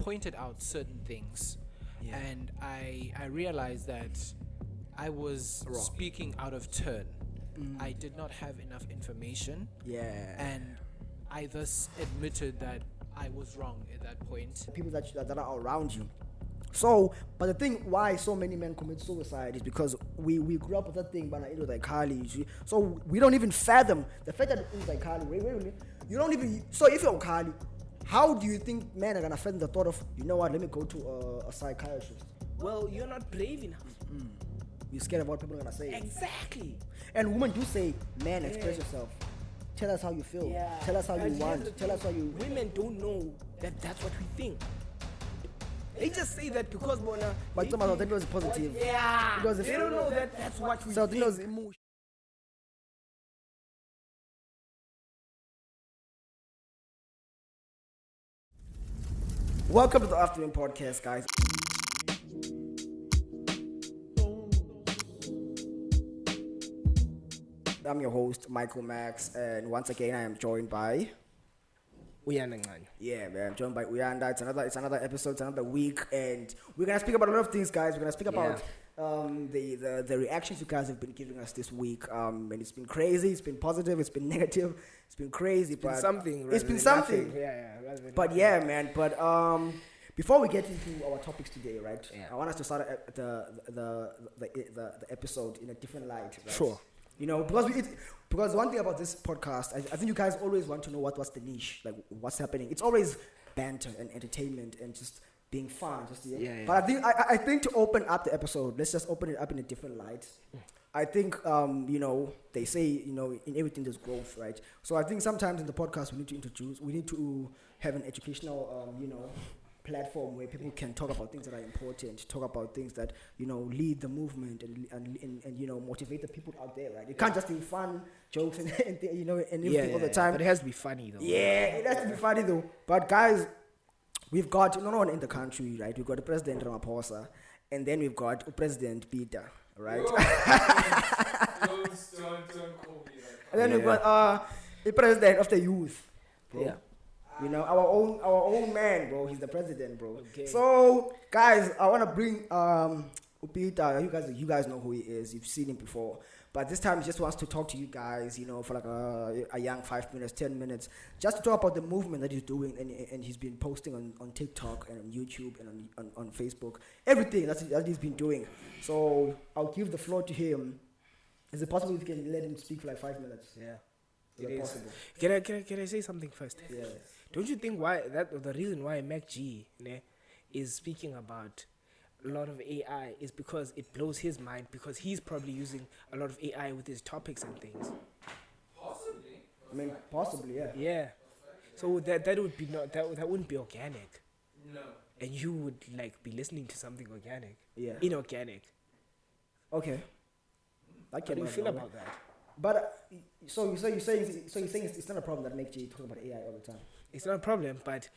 pointed out certain things, and I realized that I was speaking out of turn. I did not have enough information. And I thus admitted that I was wrong at that point. People that are around you. So, but the thing why so many men commit suicide is because we grew up with that thing, but it was like Kali. So we don't even fathom the fact that it was like Kali. Wait, you don't even. So if you're Kali, how do you think men are gonna fathom the thought of, you know what? Let me go to a psychiatrist. Well, you're not brave enough. You're scared of what people are gonna say. Exactly. And women do say, man, express yourself. Tell us how you feel. Tell us how you want. Tell us how you. Women don't know that that's what we think. They just say that because Bona. But some of them was positive. Yeah. Because they don't know that that's what we so think. Was emotion. Welcome to the Afternoon Podcast, guys. I'm your host, Michael Max, and once again I am joined by Uyanda. Yeah, man, I'm joined by Uyanda. It's another episode, it's another week, and we're gonna speak about a lot of things, guys. We're gonna speak about the reactions you guys have been giving us this week. And it's been crazy, it's been positive, it's been negative, it's been crazy, it's been something. It's been something. But nothing. Yeah, man. But before we get into our topics today, right? Yeah. I want us to start at the episode in a different light. Right? Sure. You know, because one thing about this podcast, I think you guys always want to know what's the niche, like what's happening. It's always banter and entertainment and just being fun. But I think to open up the episode, let's just open it up in a different light. I think they say, in everything there's growth, right? So I think sometimes in the podcast we need to have an educational platform where people can talk about things that are important, talk about things that lead the movement and motivate the people out there, right? It can't just be fun jokes and everything all the time. But it has to be funny though. Yeah, it has to be funny though. But guys, we've got no one in the country, right? We've got the President Ramaphosa, and then we've got President Peter, right? Don't call me that. And then we've got the President of the Youth, bro. Yeah. Our own man, bro. He's the president, bro. Okay. So, guys, I want to bring Peter. You guys know who he is. You've seen him before. But this time he just wants to talk to you guys, for like a young 5 minutes, 10 minutes, just to talk about the movement that he's doing, and he's been posting on TikTok and on YouTube and on Facebook, everything that he's been doing. So I'll give the floor to him. Is it possible we can let him speak for like 5 minutes? Yeah. Is it possible? Can I say something first? Yes. Don't you think the reason why Mac G is speaking about a lot of AI is because it blows his mind, because he's probably using a lot of AI with his topics and things. Possibly. I mean, possibly, yeah. Yeah. So that would be that wouldn't be organic. No. And you would be listening to something organic. Yeah. Inorganic. Okay. How do you feel about that? But so you're saying it's not a problem that makes you talk about AI all the time. It's not a problem, but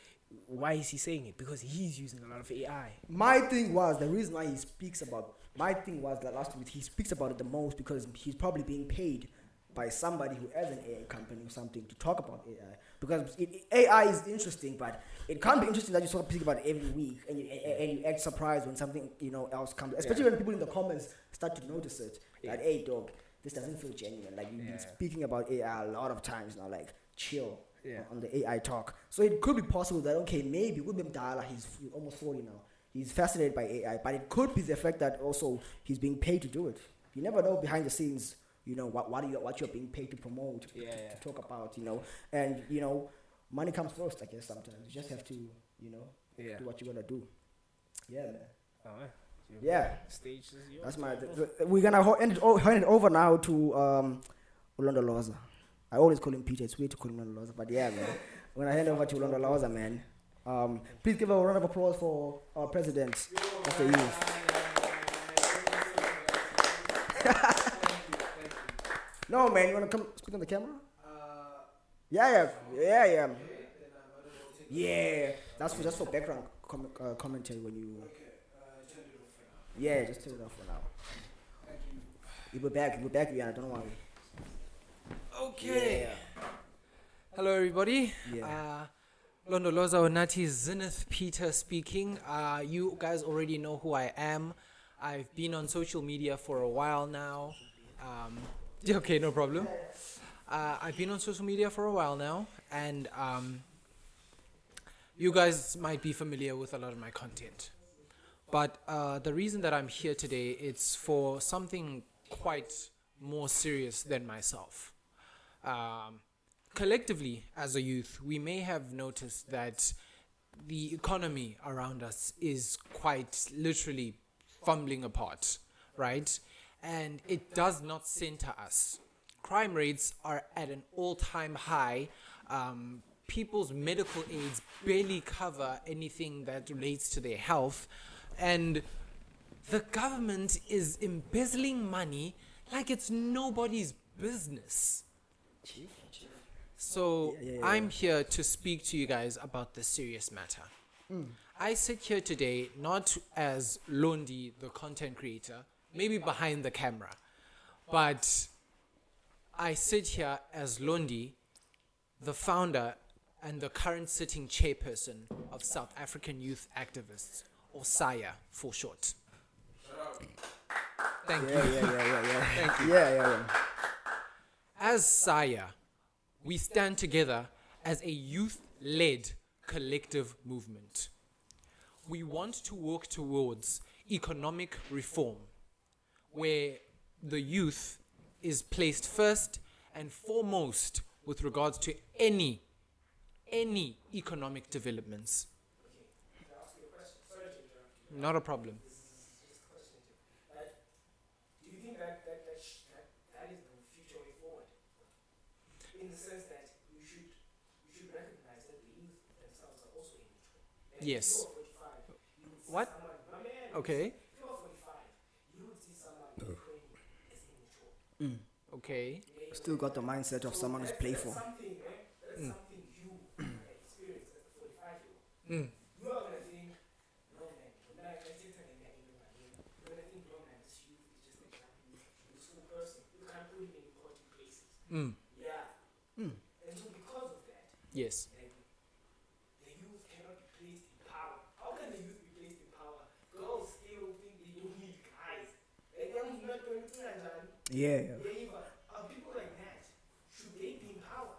why is he saying it? Because he's using a lot of AI. My thing was the reason why he speaks about. My thing was that last week he speaks about it the most because he's probably being paid by somebody who has an AI company or something to talk about AI. Because AI is interesting, but it can't be interesting that you sort of speak about it every week and you act surprised when something else comes. Especially when people in the comments start to notice it. Like, hey dog, this doesn't feel genuine. Like you've been speaking about AI a lot of times now. Like chill on the AI talk. So it could be possible that maybe William Dala, he's almost 40 now. He's fascinated by AI, but it could be the fact that also he's being paid to do it. You never know behind the scenes. What you're being paid to promote, to talk about, and money comes first. I guess sometimes you just have to, do what you're gonna do. Yeah, man. Oh, yeah. Stage is yours. That's my. We're gonna hand it over now to Ulondoloza. I always call him Peter. It's weird to call him Ulondoloza, but yeah, man. We're gonna hand over to Ulondoloza, man. Please give a round of applause for our president of the youth. No, man, you wanna come speak on the camera? Yeah. Yeah, that's just for background commentary when you. Yeah, just turn it off for now. Thank you. You'll be back, Rihanna, don't worry. Okay. Yeah. Hello, everybody. Yeah. Londoloza Onati, Zenith Peter speaking. You guys already know who I am. I've been on social media for a while now. Okay, no problem. I've been on social media for a while now, and you guys might be familiar with a lot of my content. But the reason that I'm here today, it's for something quite more serious than myself. Collectively, as a youth, we may have noticed that the economy around us is quite literally fumbling apart, right? And it does not center us. Crime rates are at an all-time high. People's medical aids barely cover anything that relates to their health. And the government is embezzling money like it's nobody's business. So I'm here to speak to you guys about this serious matter. I sit here today not as Londi, the content creator, maybe behind the camera, but I sit here as Londi, the founder and the current sitting chairperson of South African Youth Activists, or SAYA for short. Thank you. Thank you. As SAYA, we stand together as a youth-led collective movement. We want to work towards economic reform, where the youth is placed first and foremost with regards to any economic developments. Can I ask you a question? Sorry to interrupt you. Not a problem. This is just a question. Do you think that is the future way forward? In the sense that you should recognize that the youth themselves are also immature. Yes. If you were 45, you would see What? someone. My man, Okay. If you were 45, you would see someone in 20 as immature. Okay. Still got the mindset of someone who's playful. That's something you experience as a 45-year-old. You are going to think, no man, you're going to think, no man, this youth is just a young, useful person. You can't put him in important places. Yeah. And so because of that, Yes. the youth cannot be placed in power. How can the youth be placed in power? Girls still think they don't need guys. Like, I'm not going to do that. Yeah. People like that, should they be in power?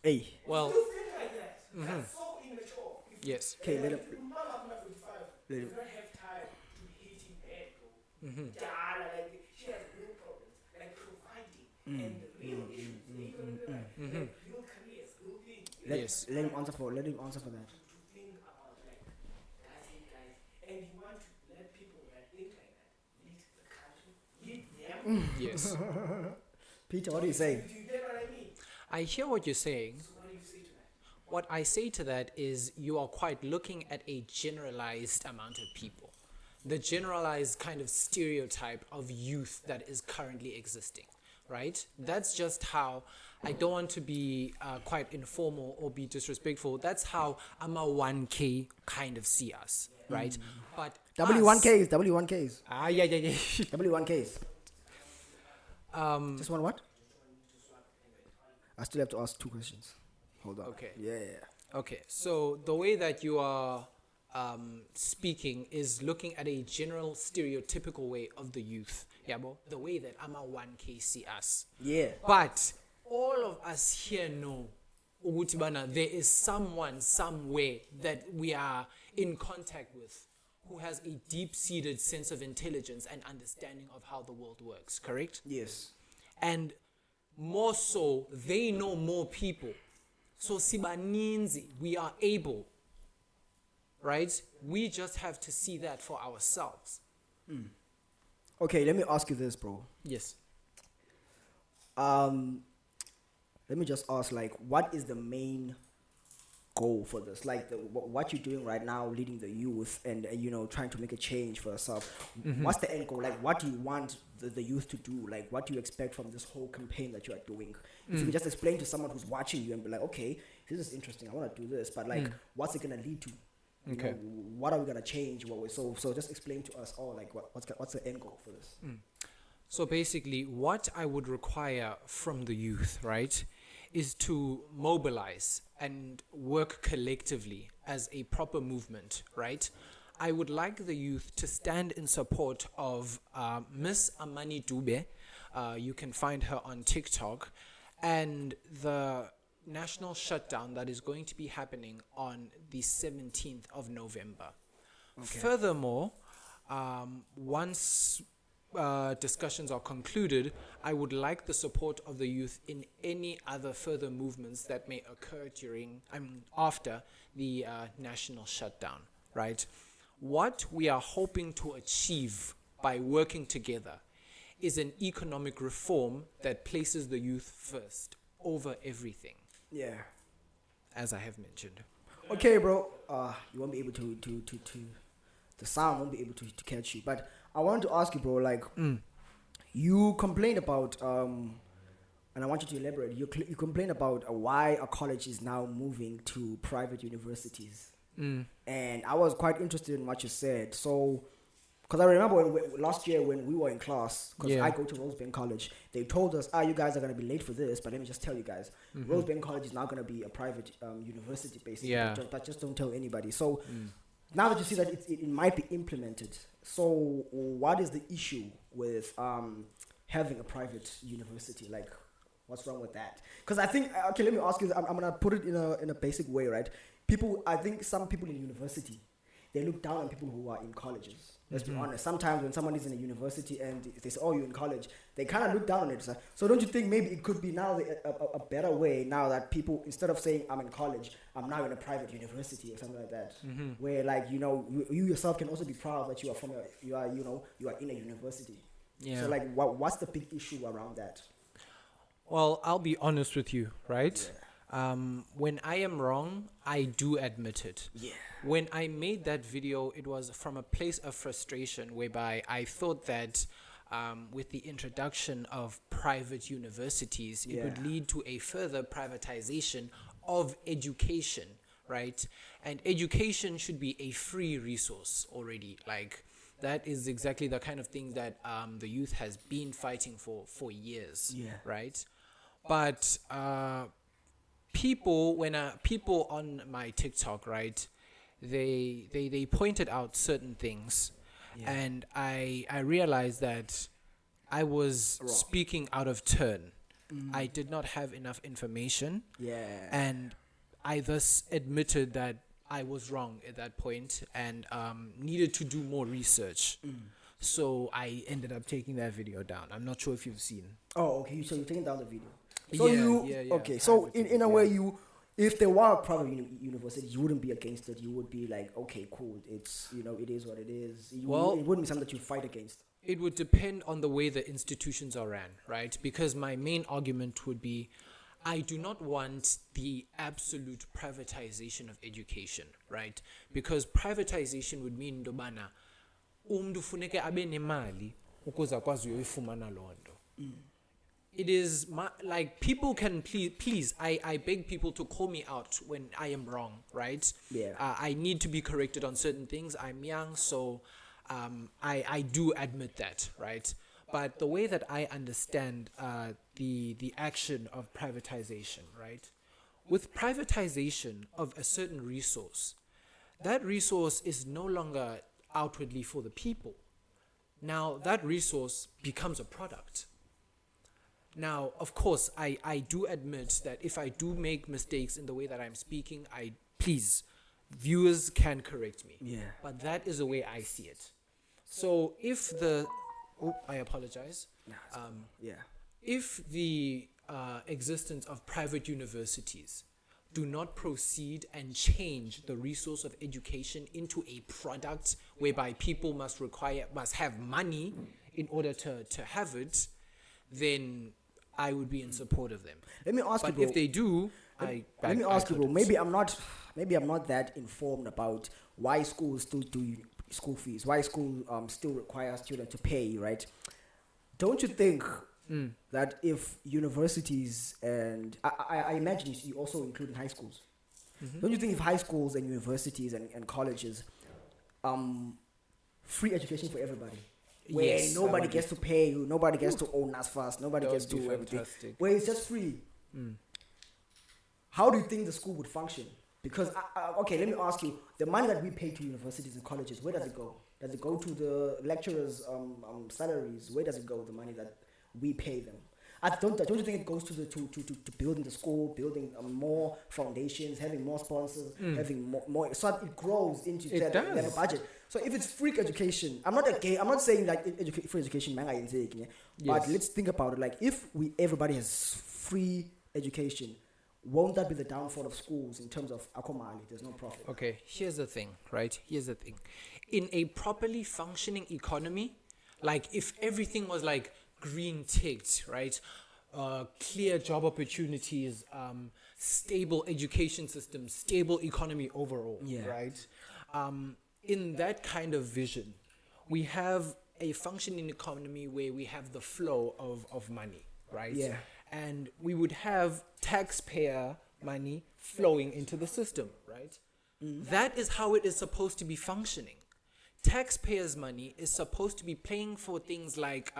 Hey. Well, You think like that. That's so immature. yes. Okay, let him. Mama, 45, Let him. does not have time to be hating bad, bro. Like, she has real problems, like providing, and the real issues, like real careers, real things. Let him answer for that. To think about, like, that's it, guys. And you want to let people that think like that lead the country, lead them. Yes. Peter, what are you saying? Do you get what I mean? I hear what you're saying. So what do you say to that? What I say to that is you are quite looking at a generalized amount of people. The generalized kind of stereotype of youth that is currently existing, right? That's just how, I don't want to be quite informal or be disrespectful, that's how I'm a 1K kind of see us, right? But W1Ks. Yeah. W1Ks. Just one what? I still have to ask 2 questions. Hold on. Okay. Yeah. Okay, so the way that you are speaking is looking at a general stereotypical way of the youth. Yeah, bro? The way that I'm a 1K see us. Yeah. But all of us here know ukuthi bana, there is someone somewhere that we are in contact with who has a deep-seated sense of intelligence and understanding of how the world works, correct? Yes. And more so, they know more people. So sibaninzi, we are able, right? We just have to see that for ourselves. Okay, let me ask you this, bro. Yes. Let me just ask, like, what is the main goal for this? Like, what you're doing right now, leading the youth and trying to make a change for yourself. What's the end goal? Like, what do you want the youth to do? Like, what do you expect from this whole campaign that you are doing? If you could just explain to someone who's watching you and be like, okay, this is interesting, I want to do this, but like, what's it gonna lead to? You know, what are we gonna change? So just explain to us all, like, what's the end goal for this? So basically, what I would require from the youth, right, is to mobilize and work collectively as a proper movement, right? I would like the youth to stand in support of Miss Amani Dube. You can find her on TikTok, and the national shutdown that is going to be happening on the 17th of November. Okay. Furthermore, once discussions are concluded, I would like the support of the youth in any other further movements that may occur after the national shutdown, right? What we are hoping to achieve by working together is an economic reform that places the youth first over everything. Yeah. As I have mentioned. Okay, bro. You won't be able to the sound won't be able to catch you. But I wanted to ask you, bro, like, you complained about, and I want you to elaborate, you complained about why a college is now moving to private universities. And I was quite interested in what you said. So, because I remember last year when we were in class, because I go to Rosebank College, they told us, you guys are going to be late for this, but let me just tell you guys, Rosebank College is now going to be a private university, basically. Yeah. But just don't tell anybody. So, now that you see that it might be implemented, so what is the issue with having a private university? Like, what's wrong with that? Because I think, okay, let me ask you, I'm going to put it in a basic way, right? I think some people in university, they look down on people who are in colleges. Let's be honest. Sometimes when someone is in a university and they say, you're in college, they kind of look down on it. So don't you think maybe it could be now a better way now that people, instead of saying I'm in college, I'm now in a private university or something like that, where like, you yourself can also be proud that you are in a university. Yeah. So like, what's the big issue around that? Well, I'll be honest with you, right? Yeah. When I am wrong, I do admit it. Yeah. When I made that video, it was from a place of frustration whereby I thought that with the introduction of private universities, it would lead to a further privatization of education, right? And education should be a free resource already. Like, that is exactly the kind of thing that the youth has been fighting for years, right? But people on my TikTok, right, they pointed out certain things, and I realized that I was speaking out of turn. I did not have enough information, and I thus admitted that I was wrong at that point and needed to do more research. So I ended up taking that video down. I'm not sure if you've seen. Oh, okay. So you're taking down the video. So okay. So in a way, if there were a private university, you wouldn't be against it. You would be like, okay, cool. It's it is what it is. It wouldn't be something that you fight against. It would depend on the way the institutions are ran, right? Because my main argument would be, I do not want the absolute privatization of education, right? Because privatization would mean dobana umntu funeke abe nemali ukuze akwazi uyifumana lonto. It is like, people can please I beg people to call me out when I am wrong, right? Yeah. I need to be corrected on certain things. I'm young, so I do admit that, right? But the way that I understand the action of privatization, right? With privatization of a certain resource, that resource is no longer outwardly for the people. Now that resource becomes a product. Now, of course, I do admit that if I do make mistakes in the way that I'm speaking, please, viewers can correct me. Yeah. But that is the way I see it. So if I apologize. If the existence of private universities do not proceed and change the resource of education into a product whereby people must have money in order to have it, then I would be in support of them. Let me ask you, bro. But if they do, let me ask you, bro. Maybe I'm not that informed about why schools still do school fees. Why school still require students to pay, right? Don't you think that if universities, and I imagine you also include high schools, don't you think if high schools and universities and colleges, free education for everybody? Where nobody gets to pay you, nobody gets to own us fast, nobody gets to do everything. Where it's just free. how do you think the school would function? Because, okay, let me ask you, the money that we pay to universities and colleges, where does it go? Does it go to the lecturers' salaries? Where does it go, the money that we pay them? Don't you think it goes to building the school, building more foundations, having more sponsors, having more, so that it grows into that budget. So if it's free education, I'm not saying like free education, but let's think about it. Like if everybody has free education, won't that be the downfall of schools in terms of akomali? There's no profit. Okay, here's the thing, right? Here's the thing. In a properly functioning economy, like if everything was like green ticked, right? Clear job opportunities, stable education system, stable economy overall, right? In that kind of vision, we have a functioning economy where we have the flow of money, right? Yeah. And we would have taxpayer money flowing into the system, right? That is how it is supposed to be functioning. Taxpayers' money is supposed to be paying for things like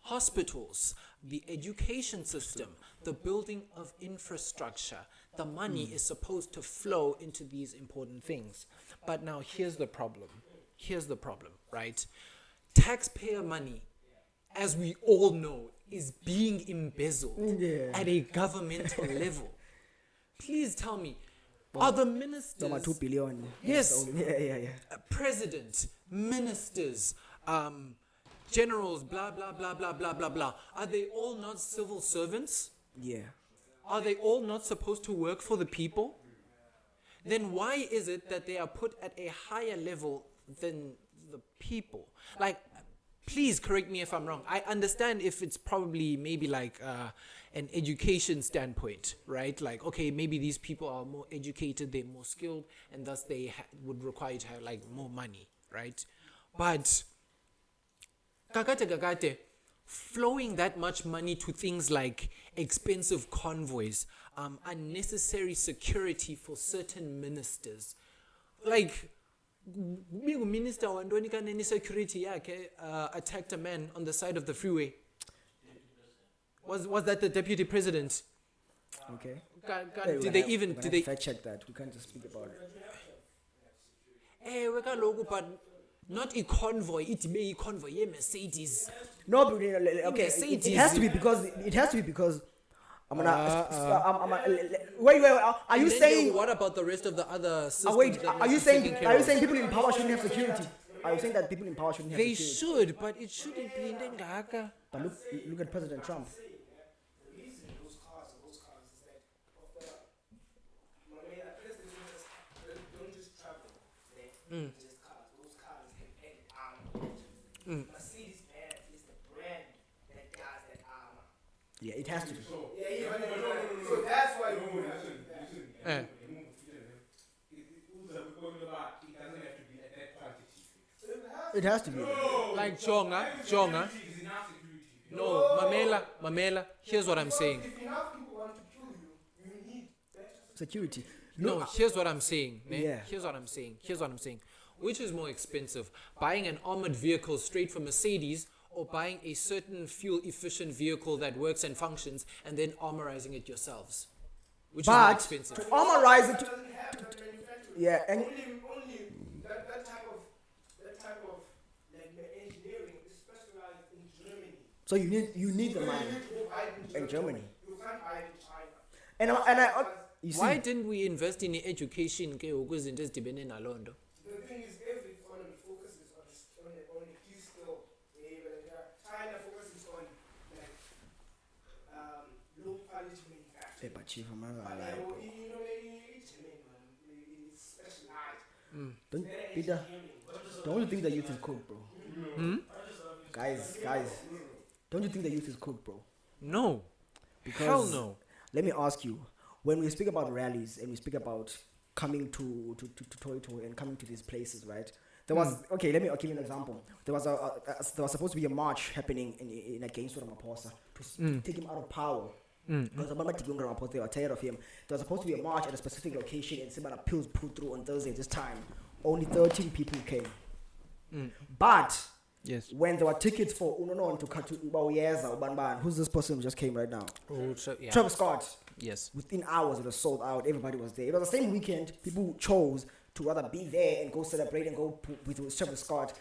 hospitals, the education system, the building of infrastructure. The money is supposed to flow into these important things. But now here's the problem. Right? Taxpayer money, as we all know, is being embezzled at a governmental level. Please tell me, are the ministers... 2 billion. Yes. Yeah. President, ministers, generals, blah, blah, blah, blah, blah, blah, blah. Are they all not civil servants? Yeah. Are they all not supposed to work for the people? Then why is it that they are put at a higher level than the people? Like, please correct me if I'm wrong. I understand if it's probably maybe like an education standpoint, right? Like, okay, maybe these people are more educated, they're more skilled, and thus they would require to have like more money, right? But kakate, flowing that much money to things like expensive convoys, unnecessary security for certain ministers, like being a minister wandonika neni security attacked a man on the side of the freeway. Was that the deputy president? Okay. Did they fact check that? We can't just speak about it. But not a convoy. It may a convoy. Yeah, Mercedes. No, but okay. It has to be because. Wait. Are you saying? What about the rest of the other systems? Wait. Are you saying people in power shouldn't have security? Are you saying that people in power shouldn't have They security? should, but it shouldn't be in Ngaka. But look at President Trump. Mercedes Benz is the brand that does that armor. Yeah, it has to be. So that's why you It has to be. Like Jonga. No, Mamela. Here's what I'm saying. If enough people want to kill you, you need better Security. No, here's what I'm saying. Yeah. Here's what I'm saying. Which is more expensive? Buying an armored vehicle straight from Mercedes, or buying a certain fuel-efficient vehicle that works and functions, and then armorizing it yourselves? Which is more But expensive? to armorize it, doesn't have that manufacturing. yeah, and Only that type of like engineering is specialized in Germany. so you need the money in Germany. You can't buy it in China. And I you see, Why didn't we invest in education? Ukuzinto ezidibene naloo nto? The thing is, every economy focuses on a key skill. China focuses on like low quality manufacturing. but chief, I'm not gonna lie, Like, bro. it's specialized. Don't Peter, don't you think the youth is cooked, bro? Guys, don't you think the youth is cooked, bro? No. Because Hell no. Let me ask you, when we speak about rallies and we speak about coming to Toito and coming to these places, right? There was I'll give you an example. There was supposed to be a march happening in against Ramaphosa to take him out of power. Because they were tired of him. There was supposed to be a march at a specific location and Simba Pills put through on Thursday. This time, only 13 people came. But Yes. when there were tickets for Unono to Ubawiyeza, Ubanban, who's this person who just came right now? Oh, yeah. Travis Scott. Yes. Within hours, it was sold out. Everybody was there. It was the same weekend. People chose to rather be there and go celebrate and go with Travis Scott.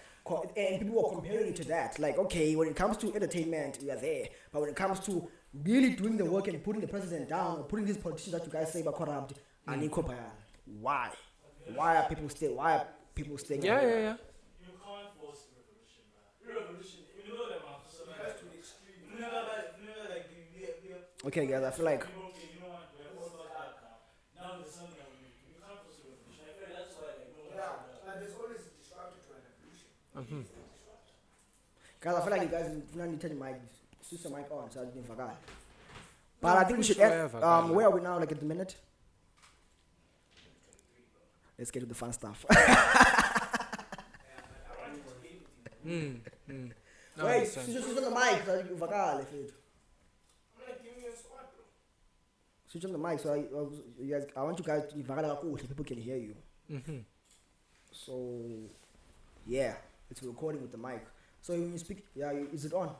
And people were comparing it to that. Like, okay, when it comes to entertainment, we are there. But when it comes to really doing the work and putting the president down, or putting these politicians that you guys say about corrupt, why? Why are people staying? Yeah. You can't force revolution, man. Revolution, you know that, man. So like, to the extreme. You know, like, Okay, guys, I feel like. You know what? Now there's something that you can't force a revolution. I feel like that's why, like, no one. Yeah, there's always a disruptor to an evolution. Guys, I feel like you guys need to turn your mic, switch the mic on, so I didn't forget. But I think we should end. Where are we now? Like at the minute? Let's get to the fun stuff. Wait, switch on the mic, so you forget. I'm like giving you a spot, bro. Switch on the mic, so I want you guys to so people can hear you. So, yeah, it's recording with the mic. So when you speak, is it on?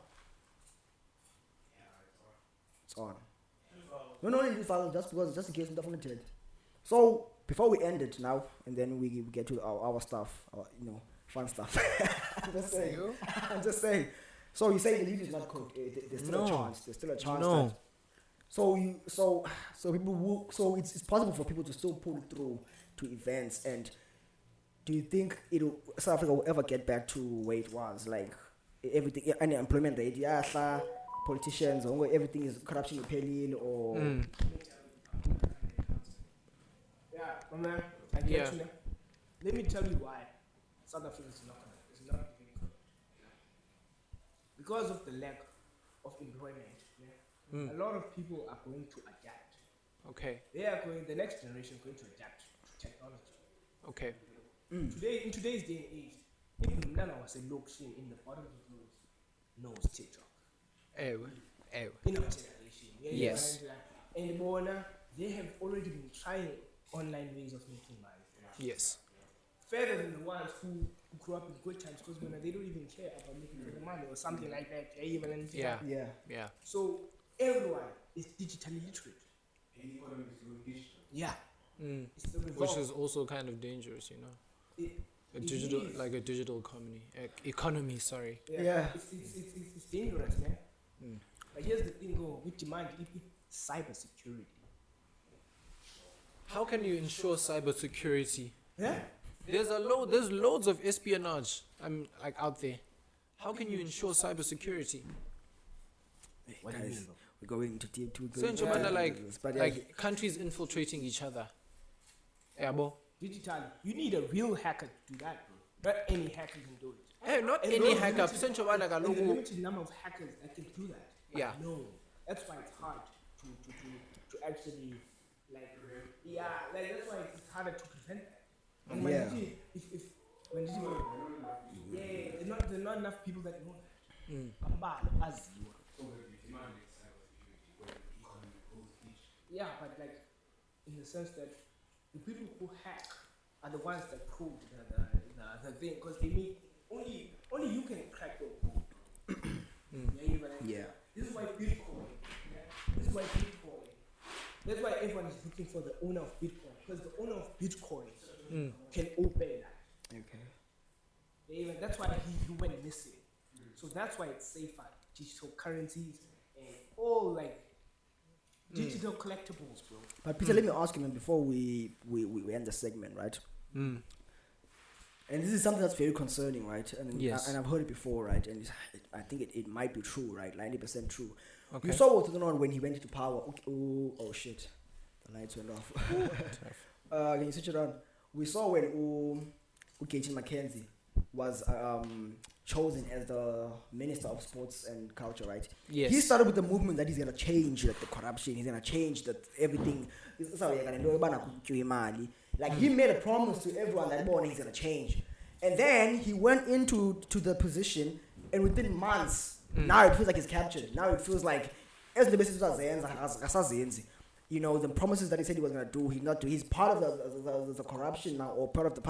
Yeah, it's on. No, just in case I'm definitely. So before we end it now, and then we get to our stuff, fun stuff. I'm just saying. So you say the lead is not cooked. There's still a chance. There's still a chance. No. So people it's possible for people to still pull through to events. And do you think South Africa will ever get back to where it was, like everything, any employment rate, politicians, or everything is corruption or Yeah, man. I get you. Let me tell you why South Africa is not really good. Because of the lack of employment, a lot of people are going to adapt. Okay. The next generation is going to adapt to technology. Okay. Today, in today's day and age, even none of us in the bottom of the road knows TikTok. In our generation. Yes. And they have already been trying online ways of making money. Yes. Further than the ones who grew up in good times, because they don't even care about making the money or something like that. Yeah. So everyone is digitally literate. Yeah. It's the result. Which is also kind of dangerous, a digital economy. Sorry. Yeah. It's dangerous, man. But here's the thing, we demand cybersecurity. How can you ensure cybersecurity? Yeah. There's loads of espionage out there. How can you ensure cybersecurity? What guys, we're going to like countries infiltrating each other. Yeah, bro. Digitally, you need a real hacker to do that, bro. Not any hacker can do it. Hey, not any hacker. There's a limited number of hackers that can do that. Yeah. No, that's why it's hard to actually that's why it's harder to prevent that. And when there are not enough people that know that. Yeah, but like in the sense that the people who hack are the ones that code the thing, because they make only you can crack the code. Yeah. This is why Bitcoin. That's why everyone is looking for the owner of Bitcoin, because the owner of Bitcoin can open that. Okay. That's why he went missing. So that's why it's safer. Digital currencies and all digital collectibles, bro. But Peter, let me ask you, man, before we end the segment, right? And this is something that's very concerning, right? And yes. And I've heard it before, right? And I think it might be true, right? 90% true. Okay. You saw what's going on when he went into power. Okay. Oh shit, the lights went off. Can you switch it on? We saw when Chulumancomaxazana was chosen as the Minister of Sports and Culture, right? Yes. He started with the movement that he's gonna change the corruption. He's gonna change everything. Like he made a promise to everyone that he's gonna change, and then he went into the position, and within months, now it feels like he's captured. Now it feels like as the business the promises that he said he was gonna do, he's not doing. He's part of the corruption now, or part of the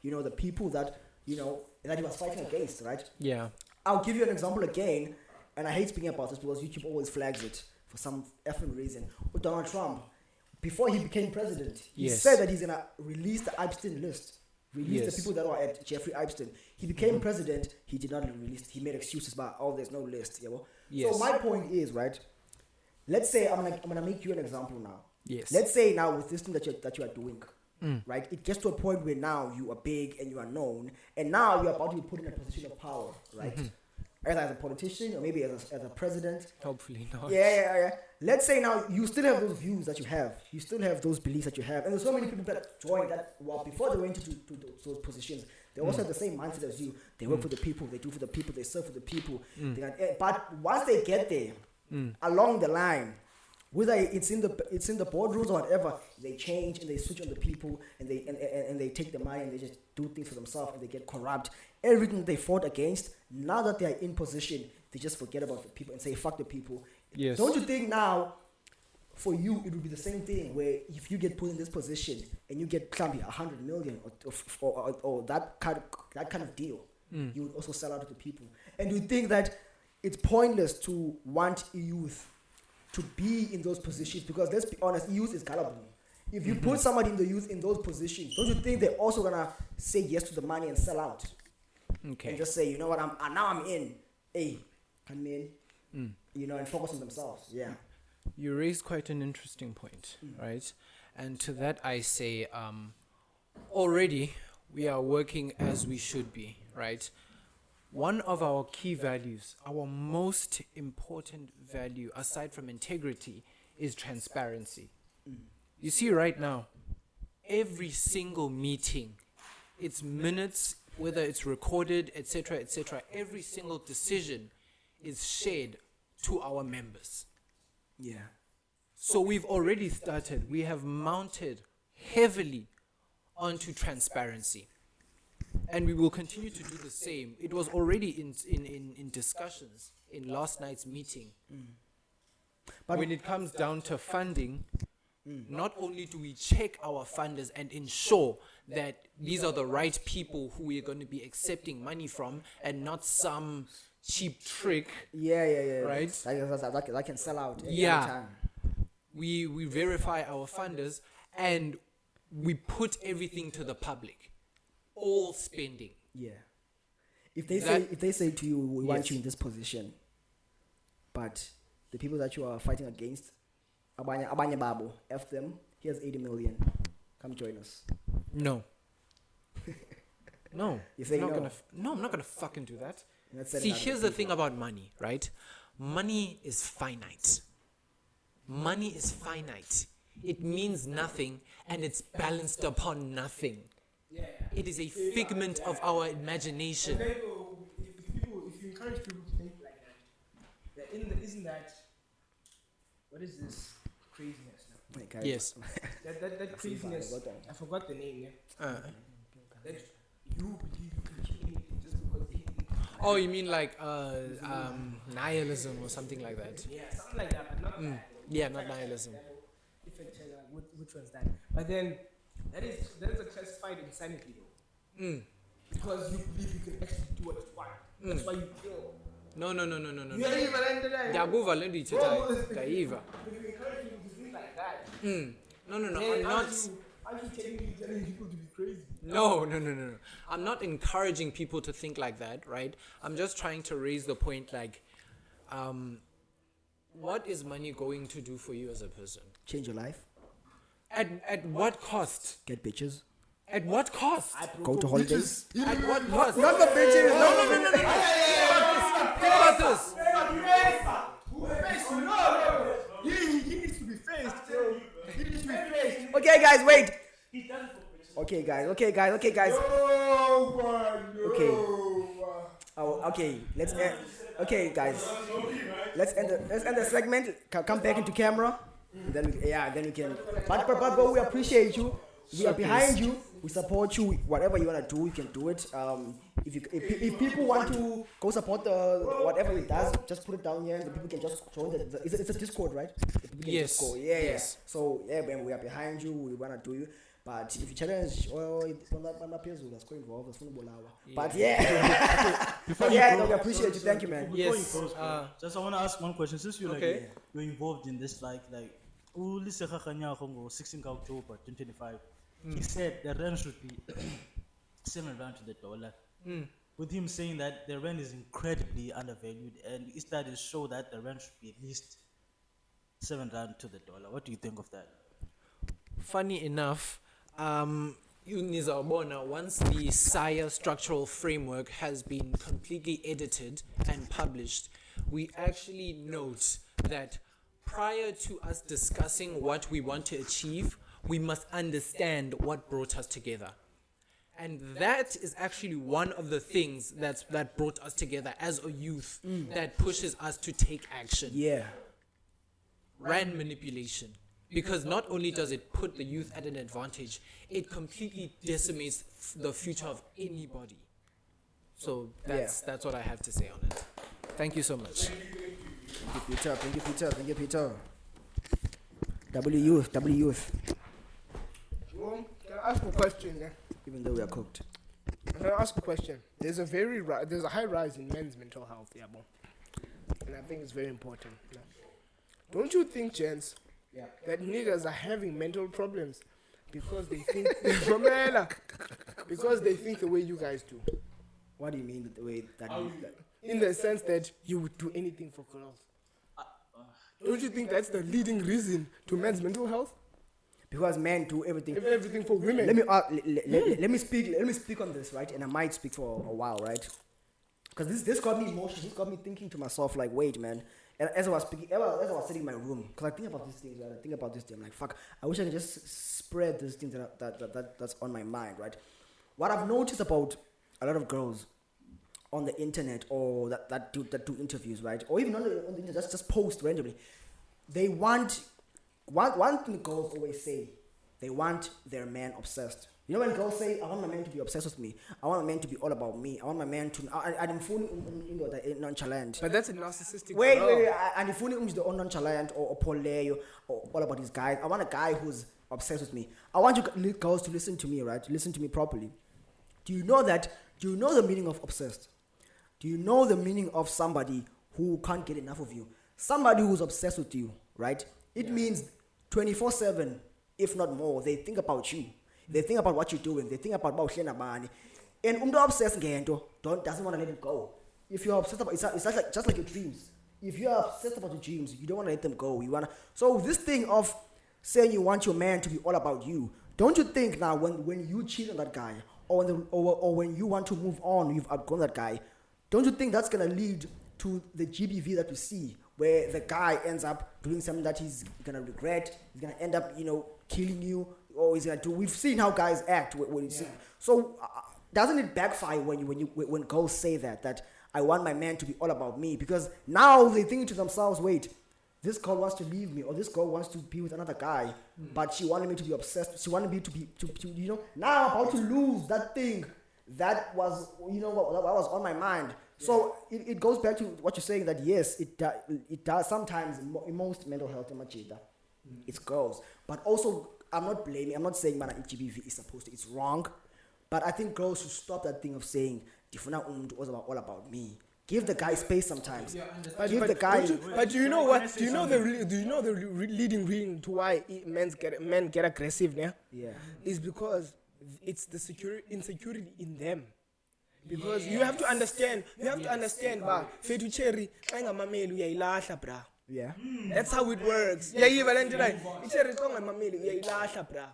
the people that that he was fighting against, right? Yeah. I'll give you an example again, and I hate speaking about this because YouTube always flags it. for some effing reason. Donald Trump, before he became president, he Yes. said that he's gonna release the Epstein list. Release Yes. the people that were at Jeffrey Epstein. He became president. He did not release. He made excuses about, there's no list. Yeah, well. Yes. So my point is, right? Let's say I'm gonna make you an example now. Yes. Let's say now with this thing that you are doing, right? It gets to a point where now you are big and you are known, and now you're about to be put in a position of power, right? Either as a politician or maybe as a president. Hopefully not. Yeah. Let's say now you still have those views that you have. You still have those beliefs that you have. And there's so many people that join that, well, before they went to those positions, they also have the same mindset as you. They work for the people, they do for the people, they serve for the people. But once they get there, along the line, whether it's in the boardrooms or whatever, they change and they switch on the people and they take the money and they just do things for themselves and they get corrupt. Everything they fought against, now that they are in position, they just forget about the people and say fuck the people. Yes. Don't you think now, for you, it would be the same thing where if you get put in this position and you get maybe 100 million or that kind of deal, you would also sell out to the people. And you think that it's pointless to want youth to be in those positions because let's be honest, youth is gullible. If you put somebody in the youth in those positions, don't you think they're also gonna say yes to the money and sell out? Okay. And just say, you know what, I'm in. Hey, come in. And focus on themselves. Yeah. You raised quite an interesting point, right? And to that I say, already we are working as we should be, right? One of our key values, our most important value, aside from integrity, is transparency. You see right now, every single meeting, its minutes, whether it's recorded, etc., every single decision is shared to our members. Yeah. So we've already started. We have mounted heavily onto transparency. And we will continue to do the same. It was already in discussions in last night's meeting. But when it comes down to funding, not only do we check our funders and ensure that these are the right people who we're going to be accepting money from and not some cheap trick. Yeah. Right? That can sell out any Yeah. time. We verify our funders and we put everything to the public. All spending. Yeah. If they say to you, we want you in this position, but the people that you are fighting against, abanye babo, F them, here's 80 million. Come join us. No. No. You say I'm not no? gonna I'm not gonna fucking do that. Let's See, here's the thing about money, right? Money is finite. Money is finite. It means nothing and it's balanced upon nothing. It is a figment of our imagination. If you encourage people to think like that, isn't that, what is this craziness now? Wait, guys. Yes. That craziness, I forgot the name, Uh, that you believe you can change anything just because they oh, you mean like nihilism or something like that? Yeah, something like that, but not that. Yeah, not nihilism. Different, which one's that? But then, that is a classified insanity though. Because you believe you can actually do what you want. That's why you kill. No. You ain't even ended that. Ndiyakuva le nto uyithethayo. Ndayiva. If you encourage people to think like that, No, then I'm not. aren't you telling people to be crazy? No. I'm not encouraging people to think like that, right? I'm just trying to raise the point like, what is money going to do for you as a person? Change your life. At what cost? Get bitches. At what cost? Go to holidays. At what cost? Not the bitches. No. Think about this. He needs to be faced. He needs to be faced. Okay, guys, wait. He does it for bitches. Okay, guys. Okay, let's end. Okay, guys. Let's end the segment. Come back into camera. Then we can. But we appreciate you. We are behind you. We support you. Whatever you wanna do, you can do it. If people want to go support whatever he does, just put it down here. And the people can just join it's a Discord, right? The people can Yes. just go. Yeah. So man, we are behind you. We wanna do you. But if you challenge, it's not involved. But yeah, we appreciate you. Thank you, man. Before you close, bro, just I want to ask one question. Since you're you're involved in this, like, 16th October 2025, he said the rent should be 7 rand to the dollar. With him saying that the rent is incredibly undervalued, and studies show that the rent should be at least 7 rand to the dollar. What do you think of that? Funny enough, once the SIRE structural framework has been completely edited and published, we actually note that prior to us discussing what we want to achieve, we must understand what brought us together. And that is actually one of the things that brought us together as a youth, that pushes us to take action. Yeah. Rand manipulation. Because not only does it put the youth at an advantage, it completely decimates the future of anybody. So that's what I have to say on it. Thank you so much. Thank you, Peter. W youth. Well, can I ask a question? Even though we are cooked. Can I ask a question? There's a high rise in men's mental health, and I think it's very important. Don't you think, gents, that niggas are having mental problems because they think because they think the way you guys do? What do you mean the way that in the sense that you would do anything for girls? Don't you think that's the leading reason to men's mental health? Because men do everything for women. Let me speak on this, right? And I might speak for a while, right? Because this got me emotional. This got me thinking to myself, like, wait, man. And as I was speaking, as I was sitting in my room, because I think about these things, right? I think about this thing, I'm like, fuck, I wish I could just spread these things that's on my mind, right? What I've noticed about a lot of girls on the internet or that do interviews, right? Or even on the internet, just post randomly. They want one thing girls always say, they want their man obsessed. You know when girls say, I want my man to be obsessed with me, I want my man to be all about me, I want my man to, I'm fully nonchalant. But that's a narcissistic Wait, I'm fully nonchalant or poleyo or all about these guys. I want a guy who's obsessed with me. I want you girls to listen to me, right? To listen to me properly. Do you know the meaning of obsessed? Do you know the meaning of somebody who can't get enough of you? Somebody who's obsessed with you, right? It means 24/7, if not more, they think about you. They think about what you're doing. They think about money. And obsessed doesn't want to let it go. If you're obsessed about it's just like your dreams. If you're obsessed about your dreams, you don't want to let them go. So this thing of saying you want your man to be all about you, don't you think now when you cheat on that guy or when you want to move on, you've outgrown that guy, don't you think that's gonna lead to the GBV that we see, where the guy ends up doing something that he's gonna regret, he's gonna end up, killing you, or he's gonna do. We've seen how guys act when you see. So doesn't it backfire when girls say that I want my man to be all about me? Because now they think to themselves, wait, this girl wants to leave me, or this girl wants to be with another guy, but she wanted me to be obsessed. She wanted me to be now I'm about to lose that thing that was what was on my mind. So it goes back to what you're saying, that yes, it does sometimes in most mental health it's girls. But also, I'm not saying GBV is supposed to, it's wrong. But I think girls should stop that thing of saying, Difuna was all about me. Give the guy space sometimes. Give the guy. But do you know what? Do you know the leading reason to why men get aggressive now? Yeah. Is because it's the insecurity in them. Because you have to understand, ba, Fetu Cherry, Yeah. That's how it works. Yeah,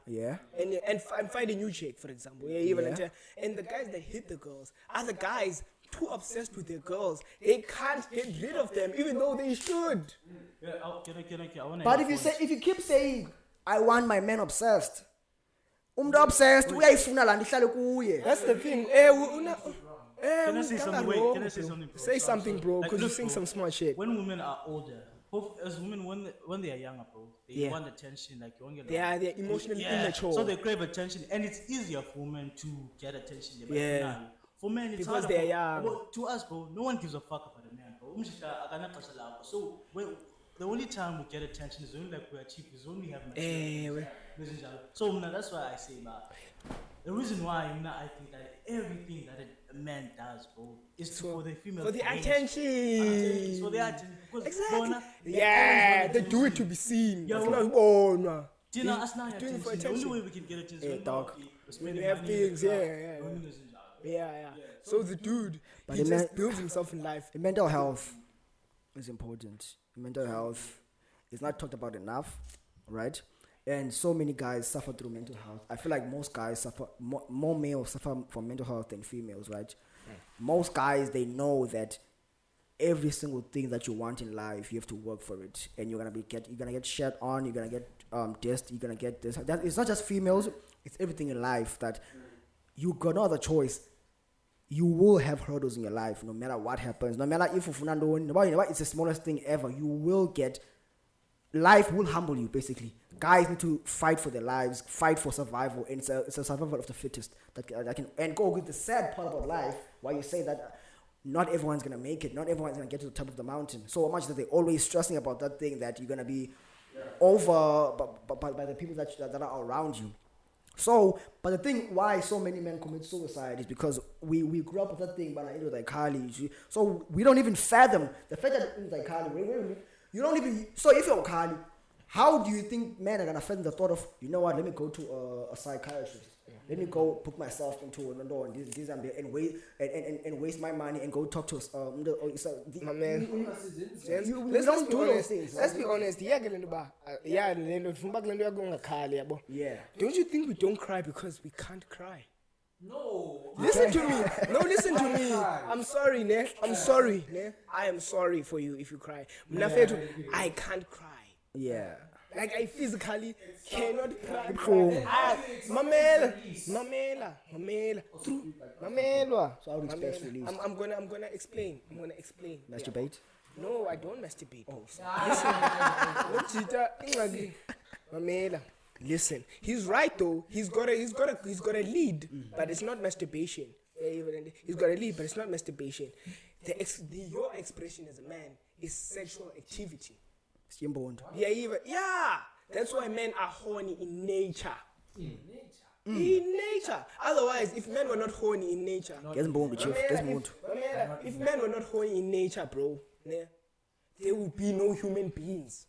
Yeah. And find a new chick, for example. And the guys that hit the girls are the guys too obsessed with their girls. They can't get rid of them, even though they should. But if you keep saying, I want my man obsessed, obsessed, that's the thing. Can I say something? Say something, bro, because you're saying some smart shit. When women are older, as women, when they are younger, bro, they want attention. Like they're emotionally immature. So they crave attention, and it's easier for women to get attention. For men, it's because harder. They're young. To us, bro, no one gives a fuck about a man, bro. So the only time we get attention is only like we achieve, is when we have Eh, material. So that's why I say, the reason why I think that everything that a man does, bro, is for the female. For the gaze. attention. For the attention. Because Exactly. they Yeah, always they wanna do it see. to be seen. Yeah, It's well, not, oh, no. Do you know, us now doing it for attention. The only attention. way we can get attention is when dog. we're When spending we have money things, in the yeah, club, yeah, when yeah. we listen to other. Yeah. So the dude, But he the just man- builds himself in life. Mental health is important. Mental health is not talked about enough, right? And so many guys suffer through mental health. I feel like most guys suffer, more males suffer from mental health than females, right? Most guys, they know that every single thing that you want in life, you have to work for it, and you're gonna get shat on, you're gonna get dissed, you're gonna get this. That it's not just females; it's everything in life that you got no other choice. You will have hurdles in your life, no matter what happens, no matter if it's the smallest thing ever. You will get. Life will humble you, basically. Guys need to fight for their lives, fight for survival, and it's a survival of the fittest that can. And go with the sad part about life, why you say that not everyone's gonna make it, not everyone's gonna get to the top of the mountain. So much that they're always stressing about that thing that you're gonna be over by the people that are around you. So, but the thing why so many men commit suicide is because we grew up with that thing, but I know like Kali. So we don't even fathom the fact that it's like Kali. You don't even. So if you're Kali, how do you think men are gonna fathom the thought of, you know what? Let me go to a psychiatrist. Let me go put myself into this and waste my money and go talk to My man. We don't do those things. Let's be honest. Yeah, Yeah. don't you think we don't cry because we can't cry? No. Listen to me. No, listen to me. I'm sorry, ne? I'm sorry, ne? I am sorry for you if you cry. I can't cry. Yeah. Like I physically cannot cry. True. Mamela. So how do you express release? I'm gonna explain. Masturbate? No, I don't masturbate. Listen. Mamela. Listen, he's right though. He's got a lead, but it's not masturbation. He's got a lead, but it's not masturbation. Your expression as a man is sexual activity. Yeah. That's why men are horny in nature. In nature. Otherwise, if men were not horny in nature, if men were not horny in nature, bro, there would be no human beings.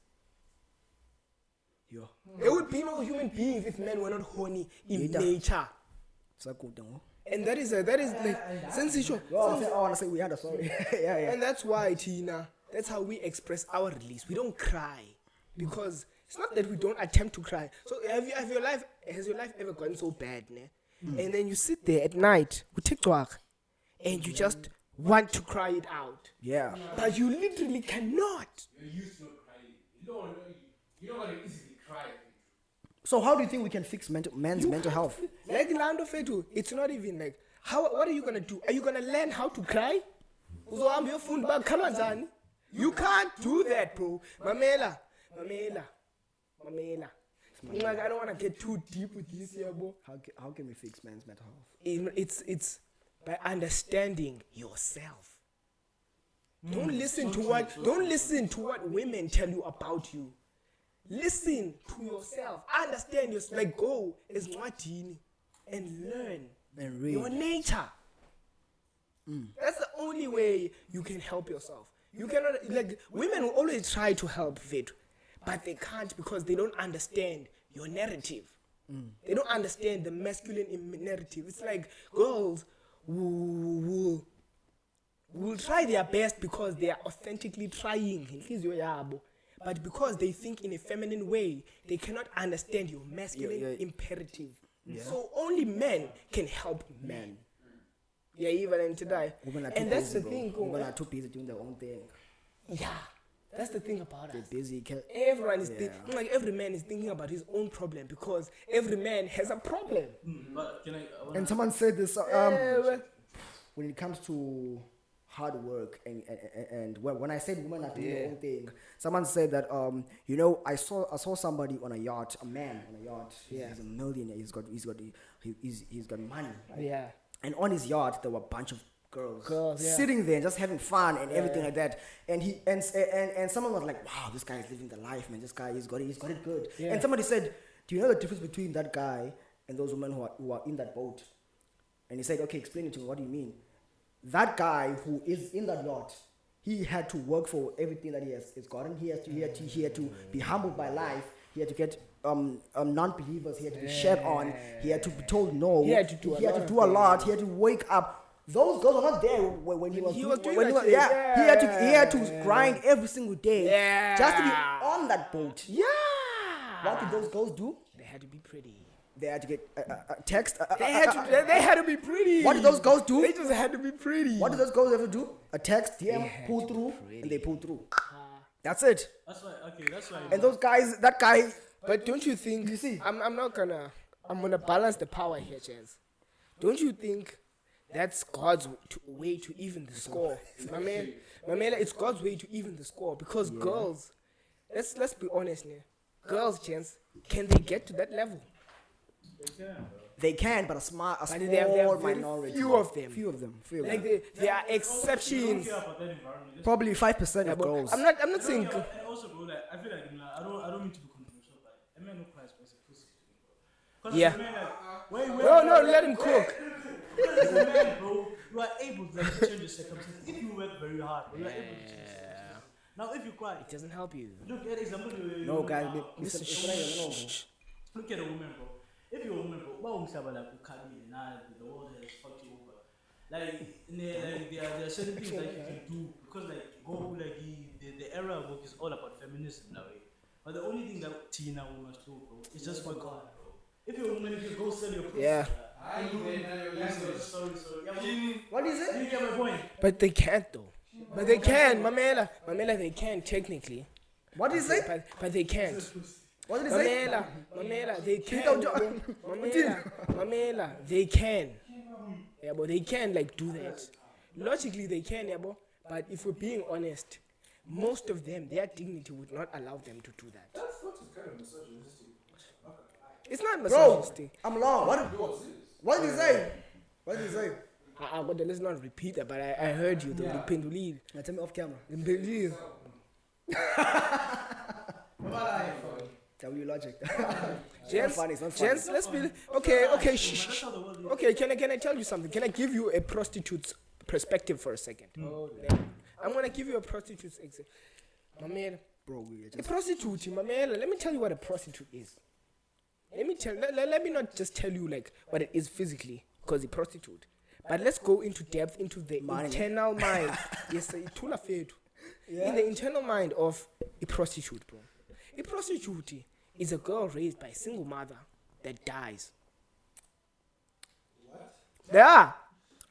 There would be no human beings if men were not horny in nature. And that is like sensual. I want to say we had a sorry. Yeah. And that's why, Tina, that's how we express our release. We don't cry because it's not that we don't attempt to cry. So has your life ever gone so bad, ne? And then you sit there at night with TikTok and you just want to cry it out. Yeah. But you literally cannot. You're used to crying. You don't want to easily cry. So how do you think we can fix men's mental health? Like Lando Fetu, it's not even like what are you gonna do? Are you gonna learn how to cry? You can't do that, bro. Mamela. Like, I don't want to get too deep with this here, bro. How can we fix men's mental health? It's by understanding yourself. Don't listen to what women tell you about you. Listen to yourself. Understand yourself. Like go as Martini and learn And read. your nature. That's the only way you can help yourself. You cannot, like, women will always try to help Vet, but they can't because they don't understand your narrative. They don't understand the masculine narrative. It's like girls will try their best because they are authentically trying. But because they think in a feminine way, they cannot understand your masculine imperative. So only men can help men. Yeah, even and today. And that's the thing. Women are too busy doing their own thing. Yeah, that's the thing about They're us. busy. Everyone is like every man is thinking about his own problem because every man has a problem. But can I And someone said this when it comes to hard work and when I said women are doing their own thing, someone said that I saw somebody on a yacht, a man on a yacht. Yeah. He's a millionaire. He's got money. Right? Yeah. And on his yacht there were a bunch of girls, yeah. sitting there just having fun and everything like that. And he and someone was like, wow, this guy is living the life, man. This guy he's got it good. Yeah. And somebody said, do you know the difference between that guy and those women who are in that boat? And he said, okay, explain it to me. What do you mean? That guy who is in that yacht, he had to work for everything that he has gotten. He had to be humbled by life. He had to get non-believers. He had to be shed on. He had to be told no. He had to do a lot. He had to wake up. Those girls are not there when he was doing when he that was, shit. He had to grind every single day just to be on that boat. Yeah. What did those girls do? They had to be pretty. They had to get a text. They had to be pretty. What did those girls do? They just had to be pretty. What did those girls ever do? A text, DM, pull through, and they pull through. That's it. That's why. And those guys, that guy. But don't you think? You see? I'm gonna balance the power here, Chance. Don't you think that's God's way to even the score, my man? It's God's way to even the score because girls. Let's be honest, man. Girls, Chance, can they get to that level? They can, but a small there are very minority. few of them. Few of them. Like there are exceptions. Probably 5% of girls. I'm not saying. And also, bro, like, I feel like I don't mean to be controversial, but a man who cries for a pussy. Yeah. Wait. No, let him cook. Because as a man, bro, you are able to change your circumstances if you work very hard. Bro, you are able to change your circumstances. Now, if you cry, It doesn't help you. look at example. No, guys, Listen, Look at a woman, bro. If you're a woman, bro, why would you say like the world has fucked you over? Like, there are certain things that you can do because the era of work is all about feminism now. But the only thing that Tina we must do, bro, is just work hard, bro. If you're a woman, if you go sell your pussy, Yeah. Sorry. What is it? You get my point. But they can't though. But they can, Mamela, they can technically. What is it? But they can't. What did he say? Mamela, they can. Mamela, they can. Yeah, but they can like do that. Logically, they can, yeah, but if we're being honest, most of them, their dignity would not allow them to do that. That's kind of misogynistic. It's not Bro, misogynistic. I'm long. What did he say? What did he say? But let's not repeat that, but I heard you, though. Yeah. Now tell me off camera. W logic. Gents, let's be okay. Shh. Okay, can I tell you something? Can I give you a prostitute's perspective for a second? Yeah. I'm gonna give you a prostitute's example. My man, Bro, a prostitute, my man. Let me tell you what a prostitute is. Let me not just tell you like what it is physically, because a prostitute. But let's go into depth into the internal mind. Yes, in the internal mind of a prostitute, bro. A prostitute is a girl raised by a single mother that dies. What? Yeah.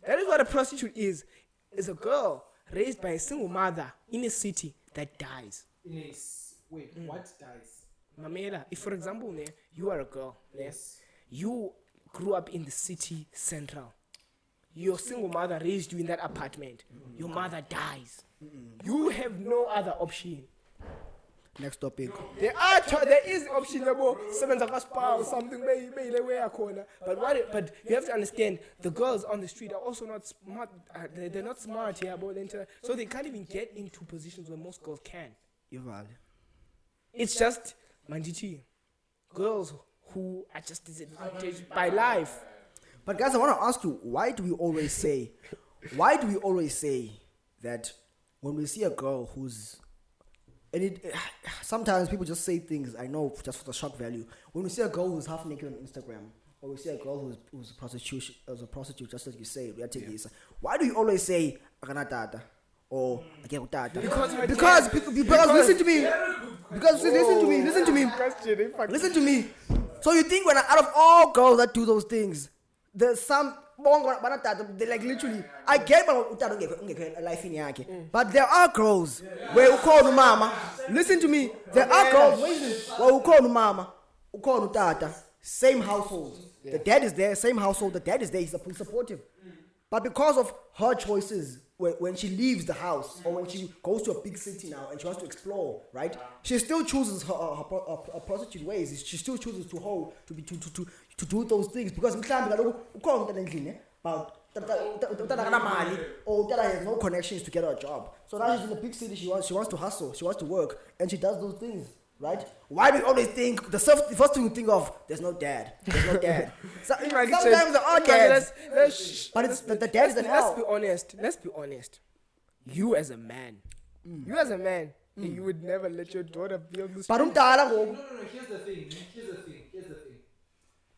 That is what a prostitute is. It's a girl raised by a single mother in a city that dies. What dies? Mamela, if for example, you are a girl. Yes. You grew up in the city central. Your single mother raised you in that apartment. Your mother dies. You have no other option. Next topic. There is option about or something but you have to understand the girls on the street are also not smart. They're not smart here so they can't even get into positions where most girls can. It's just Mandichi. Girls who are just disadvantaged by life. But guys, I want to ask you, why do we always say that when we see a girl who's sometimes people just say things, I know, just for the shock value. When we see a girl who's half naked on a or we see a girl who's a prostitute, just like you say, why do you always say "akanatata" or "akekutata"? Because listen to me. Because listen to me. So you think when out of all girls that do those things, there's some they like literally. I get life in yake, but there are girls where you call mama. Listen to me. There are girls where you call mama, you call tata. Same household. The dad is there. Same household. The dad is there. He's supportive. But because of her choices, when she leaves the house or when she goes to a big city now and she wants to explore, right? She still chooses her prostitute ways. She still chooses to do those things because but or that has no connections to get her a job. So now she's in a big city. She wants to hustle. She wants to work, and she does those things. Right? Why do we always think the first thing we think of? There's no dad. There's no dad. Sometimes there are dads, but it's the dad is an Let's L. be honest. Let's be honest. You as a man, you would never let your daughter be on the street. But umdala No, ngoku. here's the thing.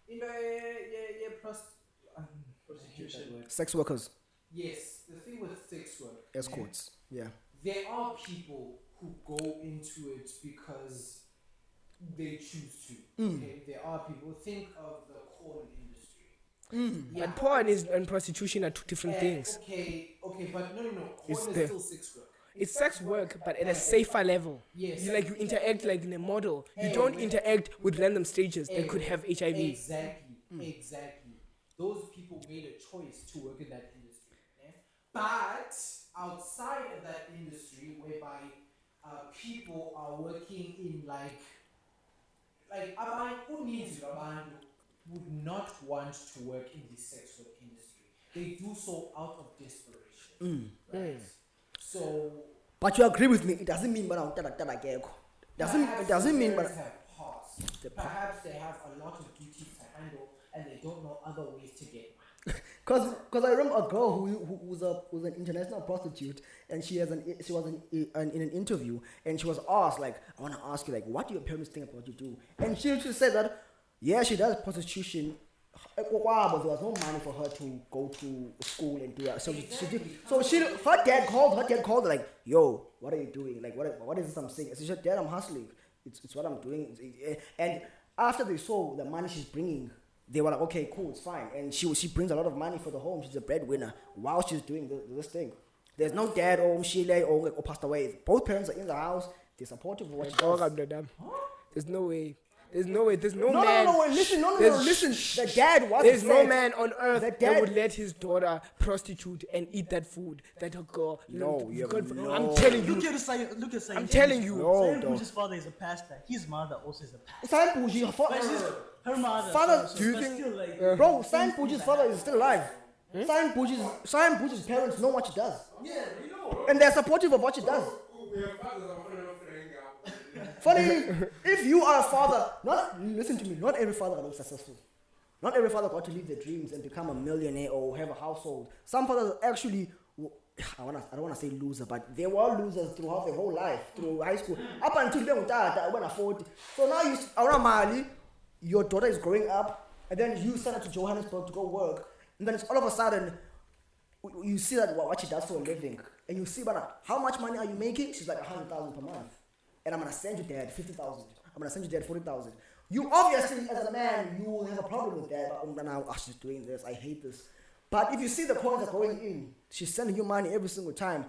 In the prostitution. Sex workers, Yes, the thing with sex work. escorts. Yeah. There are people who go into it because they choose to. Okay? There are people. Think of the porn industry. And porn and prostitution are two different things. Okay, but no. Porn It's is the- still sex work. It's sex work, but at a safer level. Yes. You interact like in a model. You don't interact with random strangers that could have HIV. Exactly. Those people made a choice to work in that industry. Yeah? But outside of that industry, whereby people are working in like uninzi abantu would not want to work in the sex work industry. They do so out of desperation. Right? So But you agree with me? It doesn't mean but it doesn't mean but. parents have hearts. Perhaps they have a lot of duties to handle and they don't know other ways to get money. Because I remember a girl who was an international prostitute, and she was in an interview, and she was asked like, I want to ask you like, what do your parents think about what you do? And she said that, yeah, she does prostitution. But there was no money for her to go to school and do that. So her dad called her like, yo, what are you doing? Like, what is this I'm saying? She said, Dad, I'm hustling. It's what I'm doing. And after they saw the money she's bringing, they were like, okay, cool, it's fine. And she brings a lot of money for the home. She's a breadwinner while she's doing this thing. There's no dad or Shile or passed away. Both parents are in the house. They're supportive of what she does. There's no way. There's no man. Listen. The dad was. There's no man on earth The dad- that would let his daughter prostitute and eat that food that a girl. I'm telling you. Look at Sayyid. I'm telling you. Sayyid Bush's father is a pastor. His mother also is a pastor. But she's her mother. Father, so- do you but think, still, like, bro? Sam Bush's father is still alive. Sam Bush's parents know what she does. Yeah, we know. And they're supportive of what she does. We have fathers that are Funny, if you are a father, listen to me, not every father got successful. Not every father got to live their dreams and become a millionaire or have a household. Some fathers actually, I don't want to say loser, but they were losers throughout their whole life, through high school, up until they were 40. So now Mali, your daughter is growing up, and then you send her to Johannesburg to go work, and then it's all of a sudden, you see that what she does for a living, and you see, but how much money are you making? She's like 100,000 per month. And I'm gonna send you dad 50,000. I'm gonna send you dad 40,000. You obviously, as a man, you will have a problem with that. Now she's doing this. I hate this. But if you see the coins are going in, she's sending you money every single time.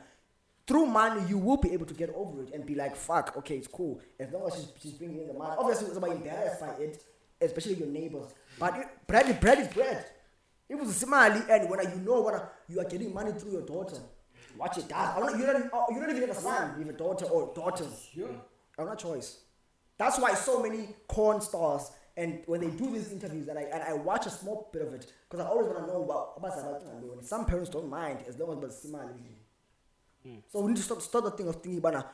Through money, you will be able to get over it and be like, fuck, okay, it's cool. As long as she's bringing in the money. Obviously, it's about embarrassed by it, especially your neighbors. But bread is bread. It was a Somali, and when you are getting money through your daughter. Watch it, dad. You don't even have a son. You have a daughter or daughters. Yeah. I have no choice. That's why so many corn stars, and when they do these interviews, and I watch a small bit of it, because I always want to know about some parents don't mind as long as it's Somali. So we need to stop the thing of thinking about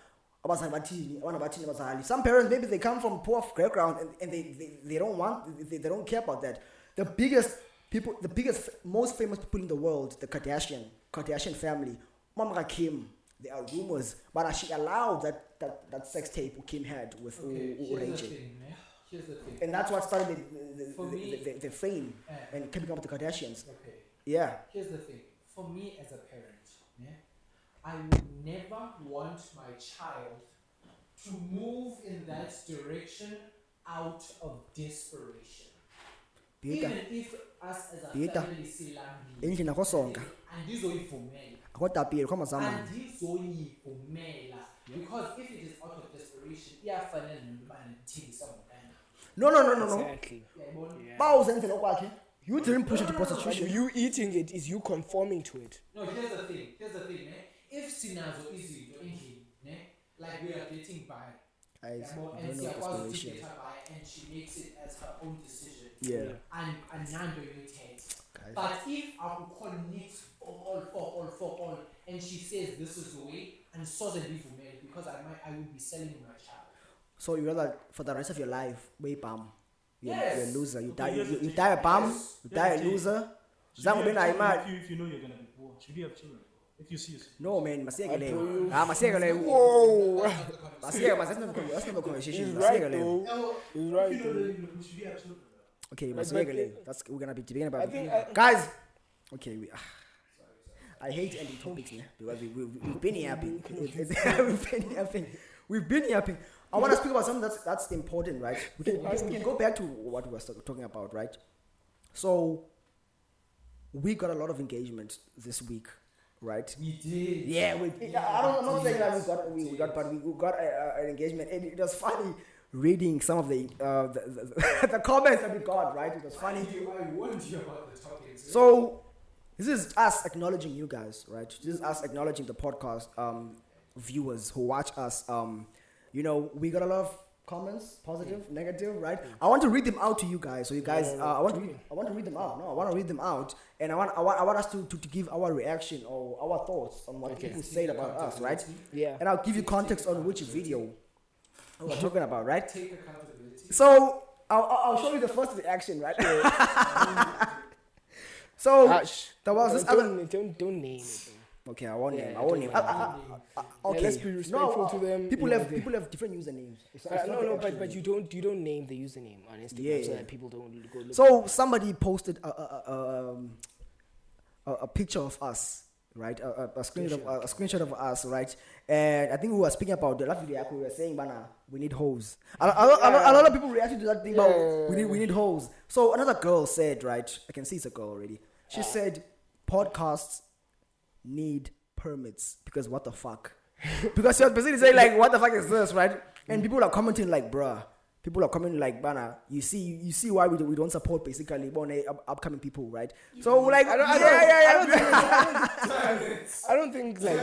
some parents, maybe they come from poor background and they don't care about that. The biggest, most famous people in the world, the Kardashian family, Mama Kim, there are rumors, but she allowed that sex tape Kim had with Rachel. Here's the thing. And that's what started the fame and keeping up with the Kardashians. Okay. Yeah. Here's the thing. For me as a parent, I would never want my child to move in that direction out of desperation. Even if us as a family endlini akosonga andizoyivumela akodapile kwamazama because if it is out of desperation iyafanele noma ndithengisa ngokana. No. Exactly. Bawuzenzela okwakhe. You didn't push it to prostitution. You eating it is you conforming to it. No, here's the thing. If sinazo izinto endlini, like we are getting by, I and don't know siyakwazi desperation. to get her by, and she makes it as her own decision. Yeah. And nando yoyithethe. guys. But if I could connect all, and she says this is the way, and so the leave me because I would be selling my child. So you rather for the rest of your life, way bam. You're a loser. You die. Okay, You die a bum. You die a loser. If you know you're gonna be poor, should you have children? If you see yourself. No man, masiyekele. Whoa. Masiyekele, that's not a conversation. He's right though. He's right. If you know that should you have children? Okay, masiyekele. We're gonna be debating about it. Guys. Okay, I hate ending topics here because we've been yapping. We've been yapping. I want to speak about something that's important, right? We can go back to what we were talking about, right? So we got a lot of engagement this week, right? We did. Yeah, I'm not saying that we got, but we got an engagement, and it was funny reading some of the comments that we got, right? It was funny. I warned you about the topics. So this is us acknowledging you guys, right? This is us acknowledging the podcast viewers who watch us. You know, we got a lot of comments, positive, negative, right? I want to read them out to you guys. So you guys, I want to read them out. No, I want to read them out, and I want us to give our reaction or our thoughts on what people said about us, right? Yeah. And I'll give you context on which video we're talking about, right? Take accountability. So I'll show you the first reaction, right? So there was this other. Don't name it. Okay, I won't name. Okay, Let's be respectful to them. People have different usernames. But you don't name the username on Instagram so that people don't go look. So somebody posted a picture of us, right? A screenshot of us, right? And I think we were speaking about the last video. We were saying, "Bana, we need hoes." A lot of people reacted to that thing. About we need hoes. So another girl said, right? I can see it's a girl already. She said, "Podcasts need permits because what the fuck?" Because she was basically saying like, "What the fuck is this?" Right? And people are commenting like, "Bruh." People are commenting like, "Bana, you see why we don't support basically upcoming people, right?" So like, I don't think like.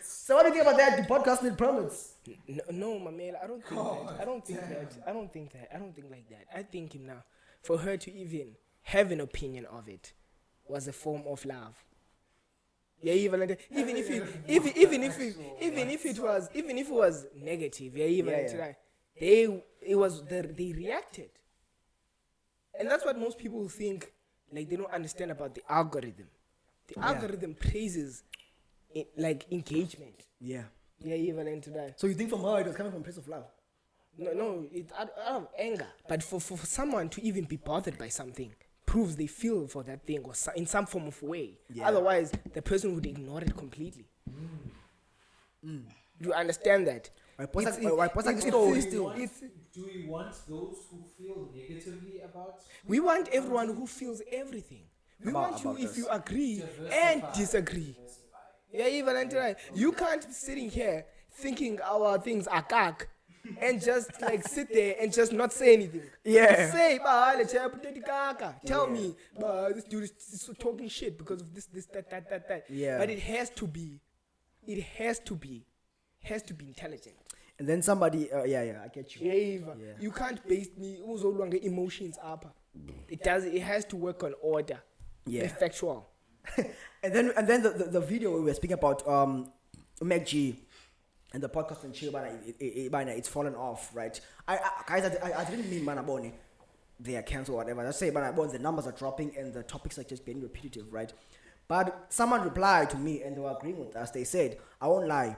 So what do you think about that? Do podcasts need permits? No, my man. I don't think that. I don't think like that. I think now, for her to even have an opinion of it, was a form of love. Yeah, even if it was negative, they reacted, and that's what most people think. Like they don't understand about the algorithm. The algorithm praises engagement. Yeah. Yeah, even into that. So you think from her it was coming from a place of love? No, it's out of anger. But for someone to even be bothered by something proves they feel for that thing or in some form of way. Yeah. Otherwise, the person would ignore it completely. You understand that? Do we want those who feel negatively about? We want everyone who feels everything. We want you if you agree and disagree. Yeah, even until you can't be sitting here thinking our things are cack and just like sit there and just not say anything. Yeah. Say, tell me, this dude is talking shit because of this, that. Yeah. But it has to be intelligent. And then somebody, I get you. Yeah. You can't base me emotions up. It has to work on order. Yeah. Factual. and then the video we were speaking about Mac G and the podcast and chill, it's fallen off, right? I didn't mean Manaboni they are cancelled or whatever. I say Manaboni the numbers are dropping and the topics are just being repetitive, right? But someone replied to me and they were agreeing with us. They said, I won't lie,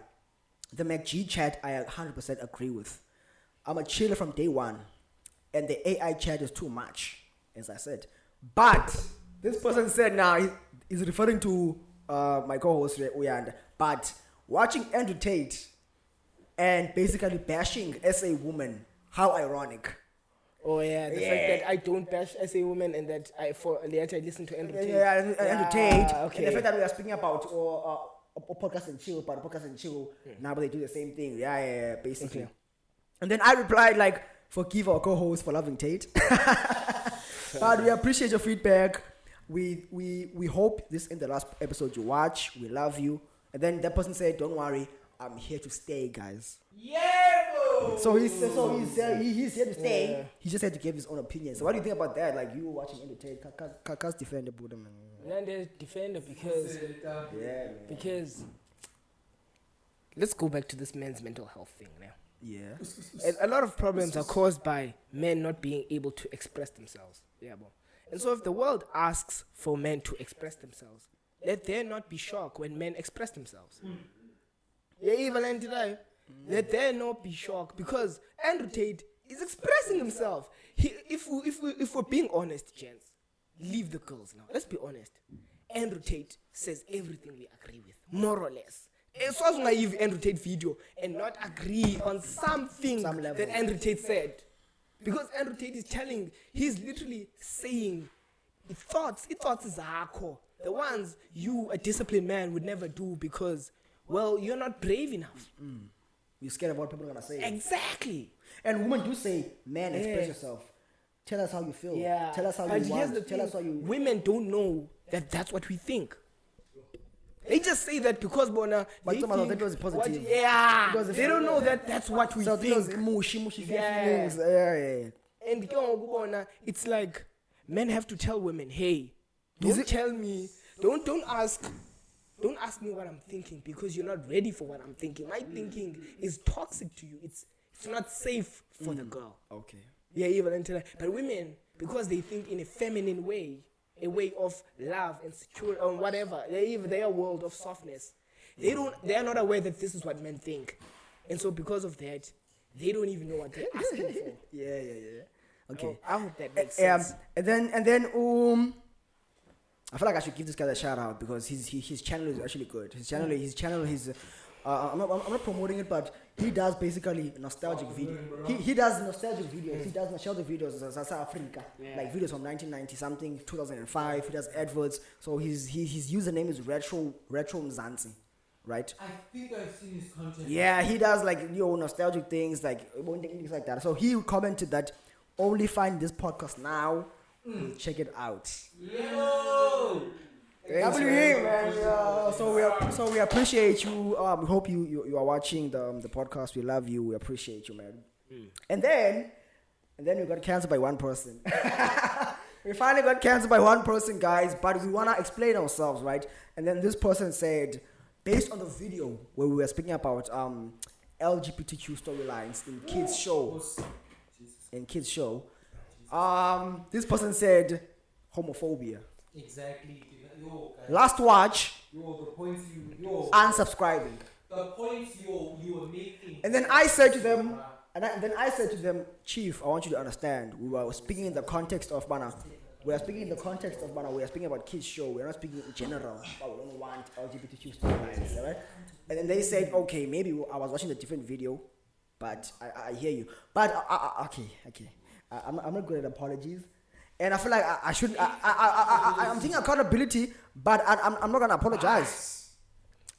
the Mac G chat I 100% agree with. I'm a chiller from day one and the AI chat is too much, as I said. But this person said now he's referring to my co-host Uyanda. But watching Andrew Tate and basically bashing as a woman, how ironic. Oh yeah, the fact that I don't bash as a woman and that I listen to Andrew Tate. Andrew Tate. Okay. And the fact that we are speaking about podcast and chill, but podcast and chill, now they do the same thing. Yeah, basically. Okay. And then I replied like, forgive our co-host for loving Tate. But we appreciate your feedback. We hope this in the last episode you watch. We love you. And then that person said, don't worry, I'm here to stay, guys. Yeah, bro. he's here to stay. Yeah. He just had to give his own opinion. So what do you think about that? Like you were watching Entertain, Kakas defend the Buddha man. And they defend it because man. Because let's go back to this men's mental health thing now. Yeah. A lot of problems are caused by men not being able to express themselves. Yeah, bro. And so if the world asks for men to express themselves, let there not be shock when men express themselves. Yeah, even today. Let there not be shock because Andrew Tate is expressing himself. If we're being honest, gents, leave the girls now. Let's be honest. Andrew Tate says everything we agree with, more or less. It's also naive Andrew Tate video and not agree on something that Andrew Tate said. Because Andrew Tate is he's literally saying, thoughts is hardcore. The ones you, a disciplined man, would never do because, well, you're not brave enough. You're scared of what people are going to say. Exactly. And women do say, man, express yourself. Tell us how you feel. Yeah. Tell us how you want. Tell us how you... Women don't know that that's what we think. They just say that because, Bona, but that was positive. They don't know that that's what we think. It was mushy feelings. Yeah. And Bona, it's like, men have to tell women, hey, don't tell me, don't ask me what I'm thinking because you're not ready for what I'm thinking. My thinking is toxic to you. It's not safe for the girl. Okay. Yeah, even until that. But women, because they think in a feminine way, a way of love and secure or whatever, their world of softness. They are not aware that this is what men think. And so because of that, they don't even know what they're asking for. Yeah. Okay. I hope that makes sense. And then I feel like I should give this guy a shout out because his channel is actually good. His channel is I'm not promoting it, but he does basically nostalgic video. He does nostalgic videos. He does nostalgic videos in South Africa, like videos from 1990 something, 2005. He does adverts. So his username is retro Mzansi, right? I think I've seen his content. Yeah, he does like nostalgic things like that. So he commented that only find this podcast now. Check it out. Yo! WE, man. So we appreciate you. We hope you are watching the podcast. We love you. We appreciate you, man. And then we got canceled by one person. We finally got canceled by one person, guys. But we wanna explain ourselves, right? And then this person said, based on the video where we were speaking about LGBTQ storylines in kids show, this person said homophobia. Exactly. Last watch. The points unsubscribing. The points you were making. And then I said to them, Chief, I want you to understand. We were speaking in the context of Bana. We are speaking about kids show. We are not speaking in general. But we don't want LGBTQ storylines, right? And then they said, okay, maybe I was watching a different video, but I hear you. But okay. I'm not good at apologies. And I feel like I should. I'm taking accountability, but I'm not gonna apologize.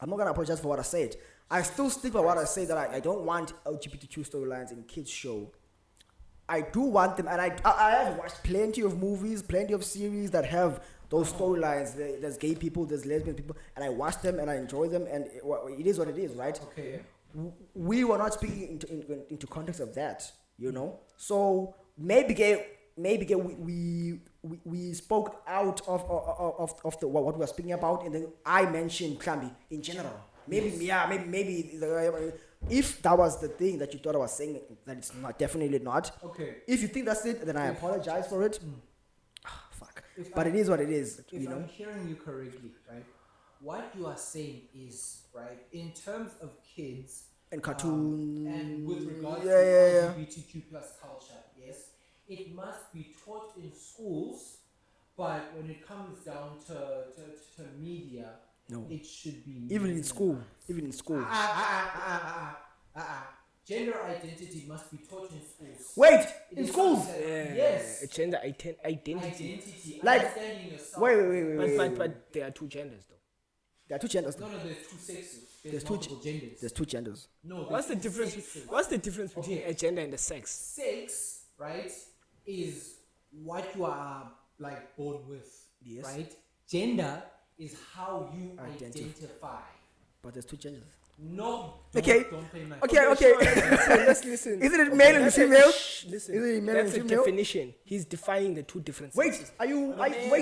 I'm not gonna apologize for what I said. I still stick by what I say that I don't want LGBTQ storylines in kids show. I do want them, and I have watched plenty of movies, plenty of series that have those storylines. There's gay people, there's lesbian people, and I watch them and I enjoy them, and it is what it is, right? Okay. We were not speaking into context of that, So maybe we spoke out of the what we were speaking about, and then I mentioned Klambi in general. Maybe if that was the thing that you thought I was saying, that it's not, definitely not. Okay. If you think that's it, then I apologize for it. Fuck. But it is what it is. If I'm hearing you correctly, right? What you are saying is, right, in terms of kids and cartoon and with regards to LGBTQ plus culture, yes, it must be taught in schools, but when it comes down to media, no, it should be even in school. Gender identity must be taught in schools. Wait, in schools? Yes. Gender identity. Like, understanding yourself. Wait. But there are two genders, though. There are two genders. No, there's two sexes. There's multiple genders. There's two genders. No. What's the difference? Sexes. What's the difference between a gender and a sex? Sex, right, is what you are like born with. Yes. Right. Gender is how you identify. But there's two genders. No. Okay. Don't play nice. Okay. Let's listen. Isn't it male and female? Listen. Isn't it male and That's a female? definition. He's defining the two different Wait, sexes. wait.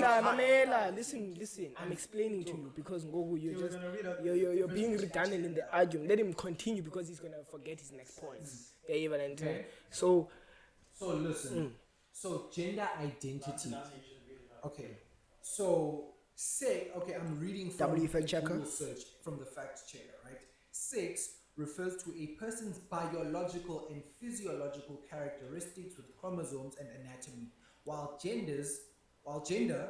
Mamela, listen. I'm explaining to you because Ngogu, you're being redundant in the argument. Let him continue because he's gonna forget his next points. Okay. So listen. So gender identity. Okay. So I'm reading from W fact checker. Google search from the fact checker, right? Sex refers to a person's biological and physiological characteristics with chromosomes and anatomy, while gender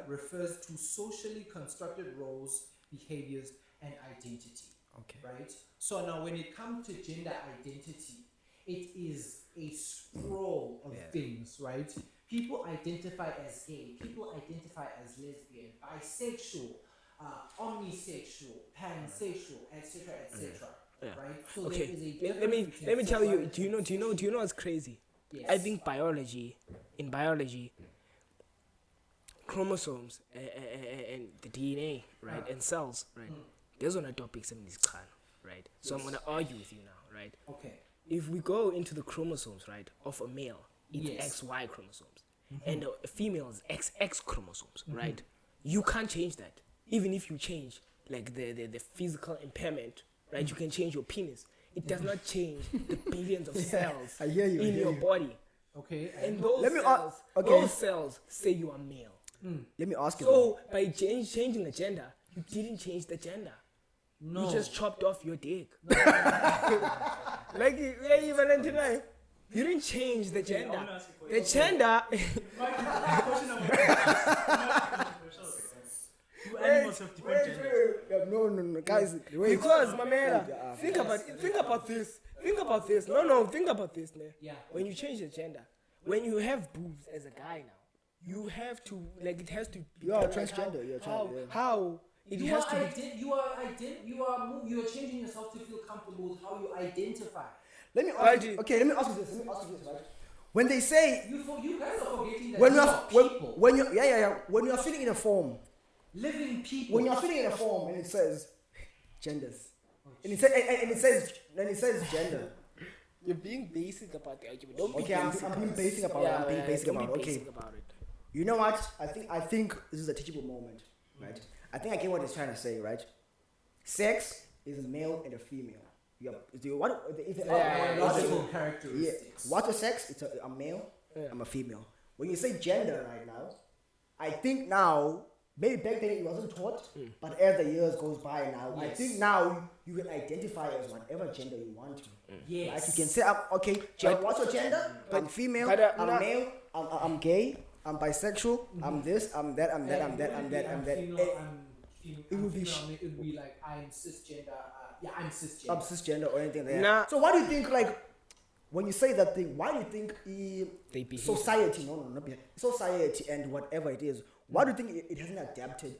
refers to socially constructed roles, behaviors, and identity. Okay. Right? So now when it comes to gender identity, it is a scroll of things, right? People identify as gay, people identify as lesbian, bisexual, omnisexual, pansexual, etc., etc. Right? So there is a let me tell you. Do you know what's crazy? Yes. I think in biology, chromosomes and the DNA, right, and cells, right. Those are not topics in this class, right? So I'm gonna argue with you now, right? Okay. If we go into the chromosomes, right, of a male, it's XY chromosomes, and a female is XX chromosomes, right? You can't change that, even if you change like the physical impairment, right? You can change your penis. It does not change the billions of cells I hear you, in your body. Okay. And those Let me cells, okay. those cells say you are male. Let me ask you. So by changing the gender, you didn't change the gender. No. You just chopped off your dick. Like Valentina, you didn't change the gender. The gender. You animals have different genders. No, guys. Wait. Because Mamela, think about this. Think about this. Think about this. Ne? Yeah. When you change the gender, when you have boobs as a guy now, you have to it has to be You are like transgender. You're transgender. how it You has are to be. you are changing yourself to feel comfortable with how you identify. Let me ask you. Okay, let me ask you this. Right? When they say You guys are forgetting that when you you are are people, when you when you are filling in a form, living people. when you are filling in a form and it says genders, and it says gender. You're being basic about the argument. Don't be Okay, I'm basic. being basic about it. I'm being basic don't about be it. Okay. basic about it. You know what? I think this is a teachable moment, right? I think I get what he's trying to say, right? Sex is a male and a female. Biological Yeah. characteristics. What's a sex? It's a male. I'm a female. When you say gender right now, I think now, maybe back then it wasn't taught, but as the years goes by now, I think now you can identify as whatever gender you want to. Yes. Like you can say, what's your gender? I'm female, I'm male, I'm gay, I'm bisexual, I'm this, I'm that, I'm that, I'm that, I'm that, I'm that. It would be like I'm cisgender. I'm cisgender. I'm cisgender or anything like that. Nah. So what do you think, like, when you say that thing, why do you think They behave society, not behave, society and whatever it is, why do you think it hasn't adapted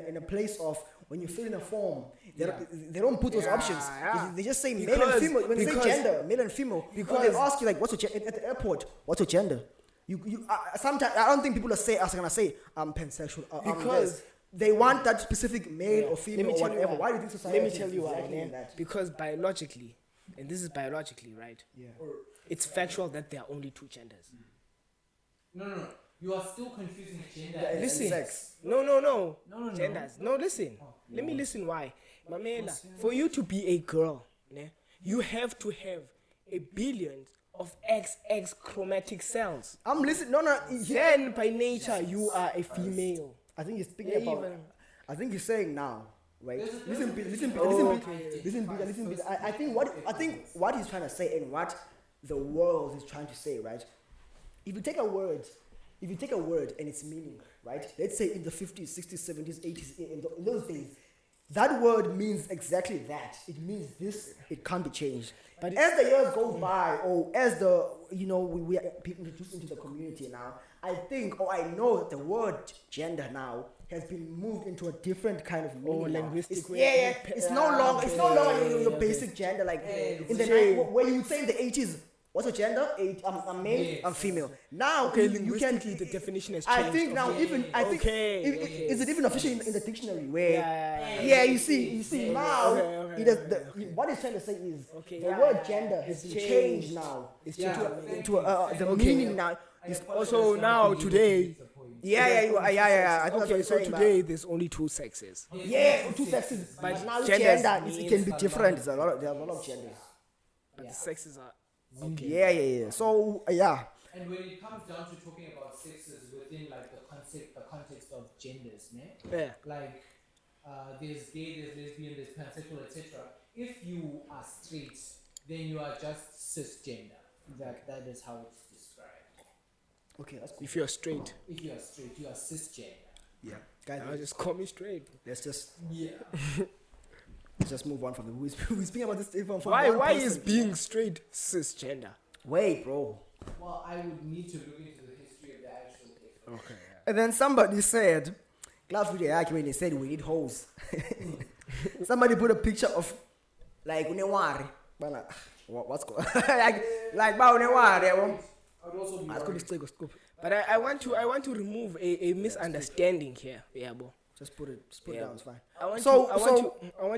in a place of when you fill in a form, they don't put those options. They just say male and female. When they say gender, male and female, because they ask you like, what's your gender? At the airport, what's your gender? Sometimes I don't think people are gonna say I'm pansexual. Because they want that specific male or female or whatever. Why do you think society? Let me tell you why. exactly Man. that? Because biologically, and this is biologically, right? Yeah. It's factual that there are only two genders. No. You are still confusing gender. And Listen. sex. No. Genders. No, listen. Let me listen why. Mamela, for you to be a girl, ne, you have to have a billion of XX chromatic cells. I'm listening. No. Then by nature you are a female. I think he's speaking about. I think he's saying now, right? Listen, Peter. I think what he's trying to say and what the world is trying to say, right? If you take a word and its meaning, right? Let's say in the 50s, 60s, 70s, 80s, in those days, that word means exactly that. It means this. It can't be changed. But as the years go by, or as we are people introduced into the community now, I think, or I know that the word gender now has been moved into a different kind of meaning. Linguistic way. It's no longer your basic gender like in the where you would say in the 80s what's a gender? I'm male, Yes. I'm female. Now, Okay, you can. linguistically, the definition has changed. I think now, Okay, is it even official in the dictionary? Where, Yeah. you see, now, Okay, it is what it's trying to say is the word gender has changed now. It's into the meaning now. Is Also, now, today, yeah. I think that's what okay, it's so saying, today there's only two sexes. yeah, two sexes, but now genders gender it can be different. There are a lot of genders. But the sexes are. Yeah. So And when it comes down to talking about sexes within like the context of genders, né? Yeah. Like there's gay, there's lesbian, there's pansexual, etc. If you are straight, then you are just cisgender. That is how it's described. Okay, that's cool. If you're straight, If you are straight, you are cisgender. Yeah, guys, now just call me straight. let's just Yeah. let's just move on from the we speaking about this from Why one person. is being straight cisgender? Wait, bro. Well, I would need to look into the history of the actual thing. Okay. And then somebody said, last video when they said we need hoes. Somebody put a picture of like unewari. What's going like ba unewari. I would also be But I want to remove a misunderstanding here. Yeah, bro. Just put it down. It's fine. I want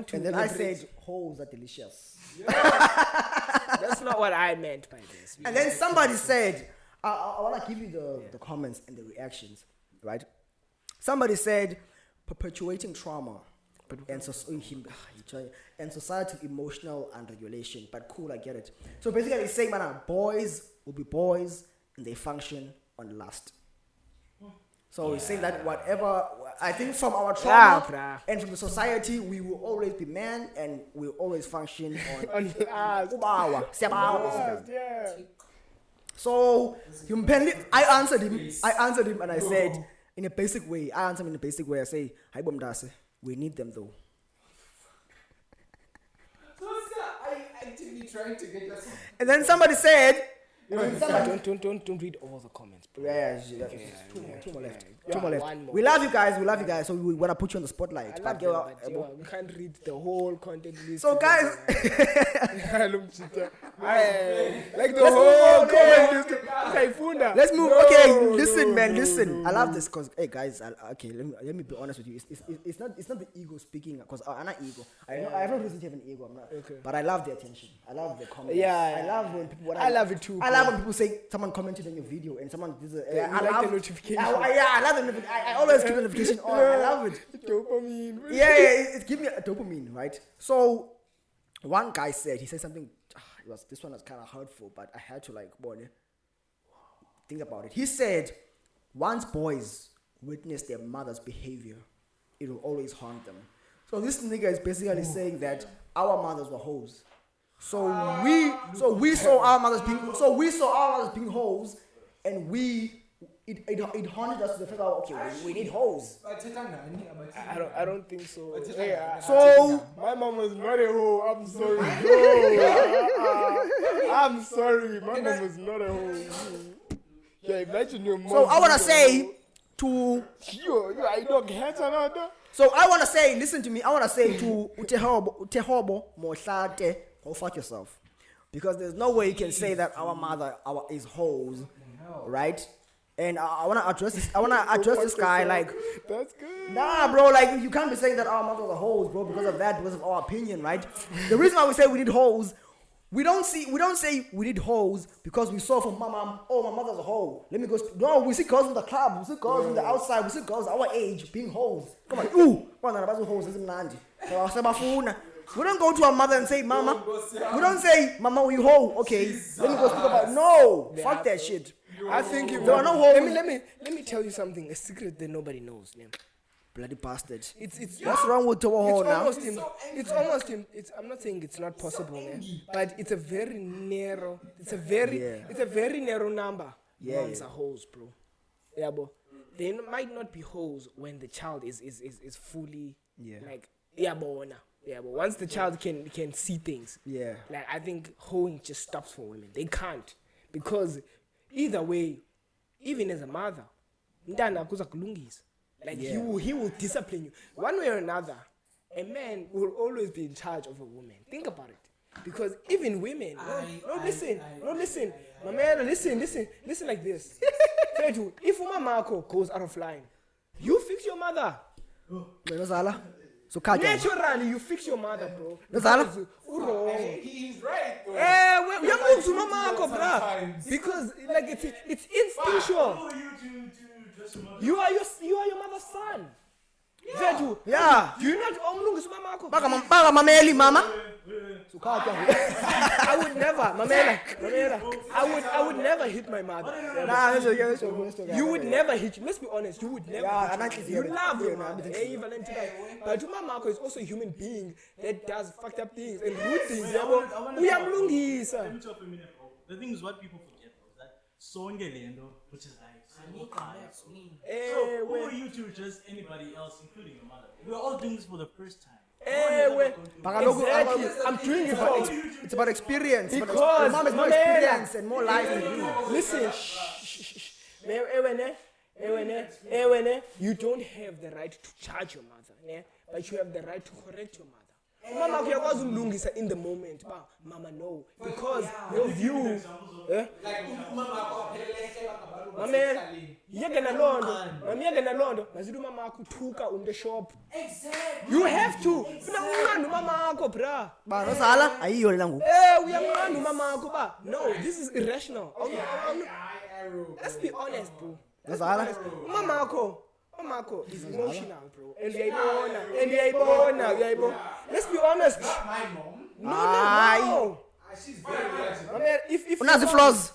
to. And then I liberate- said hoes are delicious. that's not what I meant by this. And then somebody said, I want to give you the comments and the reactions, right? Somebody said, perpetuating trauma and societal emotional unregulation. But cool, I get it. So basically, it's saying, man, boys will be boys and they function on lust. So he's saying that whatever, I think from our trauma and from the society, we will always be men and we'll always function on So I answered him and I said in a basic way, I say, "Hi Bomdase, we need them though." So are you actively trying to get us? And then somebody said, Don't read all the comments, bro. two more left. Yeah, Two more left. one more. We love you guys. So we want to put you on the spotlight. I love them, but we can't read the whole content list. So guys, like the whole comment list. let's move. Okay, listen, man, listen. I love this because, hey guys, let me be honest with you. It's not the ego speaking because I'm not ego. I have no reason to have an ego. I'm not. Okay. But I love the attention. I love the comments. Yeah, I love when people. I love it too. I love when people say someone commented on your video and someone does a. I like the notification. I love the notification. I always keep the notification on. I love it. Dopamine. Yeah, it gives me a dopamine, right? So, one guy said, he said something, this one was kind of hurtful, but I had to think about it. He said, once boys witness their mother's behavior, it will always haunt them. So this nigga is basically saying that our mothers were hoes. So we saw our mothers being hoes, and it haunted us to the fact that okay, we need hoes. I don't think so. So My mom was not a hoe. I'm sorry. I'm sorry. My mom was not a hoe. Yeah, imagine your mom. So I wanna say to I don't get another. So I wanna say, listen to me. I wanna say to Utehobo Mohlate, go fuck yourself, because there's no way you can say that our mother is hoes, right? And I wanna address this guy like, That's good. nah, bro. Like you can't be saying that our mothers are hoes, bro, because of our opinion, right? The reason why we say we need hoes. We don't say we need hoes because we saw from my mom, oh, my mother's a hoe. Let me go. No, we see girls in the club, we see girls in the outside, we see girls our age being hoes. Come on, hoes. We don't go to our mother and say, Mama. We don't say, Mama, we hoe. Okay, let me go speak about. No, fuck that shit. I think there are no hoes. Let me tell you something. A secret that nobody knows. Man. Bloody bastard. It's What's wrong with Towo now? It's almost him. I'm not saying it's not possible, man, but it's a very narrow. It's a very narrow number. Moms are hoes, bro. Yeah, bro. They might not be hoes when the child is fully like but once the child can see things, like I think hoeing just stops for women. They can't, because either way, even as a mother, like he will discipline you one way or another. A man will always be in charge of a woman. Think about it. Because even women, listen, Mamela, listen like this. Fethu, if Umamako goes out of line, you fix your mother. So Naturally, you fix your mother, bro. He's right, bro. Because like it's instinctual. You are your mother's son. Yeah. Do you not omlungisa umamako? Baka mameli mama. I would never, Mamela. I would never hit my mother. Nah, You would never hit. Let's be honest. You would never. Yeah, hit and your actually, mother. You yeah, love your yeah, mother. yeah, Hey, Valentine. But Mamako is also a human being that does fucked up things and rude things. Uyamlungisa. Let me talk for a minute, bro. The thing is, what people forget, bro, is that songelendo, which is like, so who are you to judge anybody else, including your mother? We're all doing this for the first time. Exactly. I'm doing it for it's about experience. Because your mom has more experience and more life than you. Listen, you don't have the right to charge your mother, yeah? But you have the right to correct your mother. Mama kuyakwazi umlungisa in the moment, ba mama no, because your view, Mama londo, mazidu mama akuthuka umde shop. Exactly. You have to. Funa umnqanda mama akho, bra. Ba nosala ayiyo lela ngoku. Uyamnqanda mama akho ba. No, this is irrational. Let's be honest, bro. Nosala. Mama akho is emotional, bro. And uyayibona. Let's be honest. My mom. No. She's very reactive. I mean, if Unazi flaws.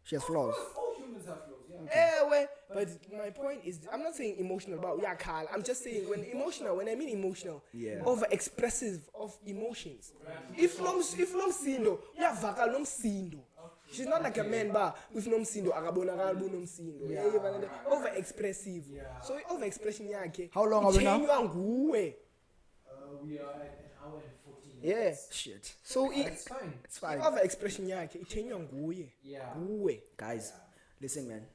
She has flaws. All humans have flaws. Yeah. But my point is, I'm not saying emotional about Carl. I'm just saying when I mean emotional, over-expressive of emotions. If nomsindo, uyavakala nomsindo. She's not like a man, but with nomsindo, akabonakala nomsindo. Over-expressive. So over-expression yakhe. How long are we now? We are at an hour and 14 minutes. Yeah. Shit. So it's fine. It's fine. Over-expression yakhe ithenya nguye. Yeah. Guys, listen, man.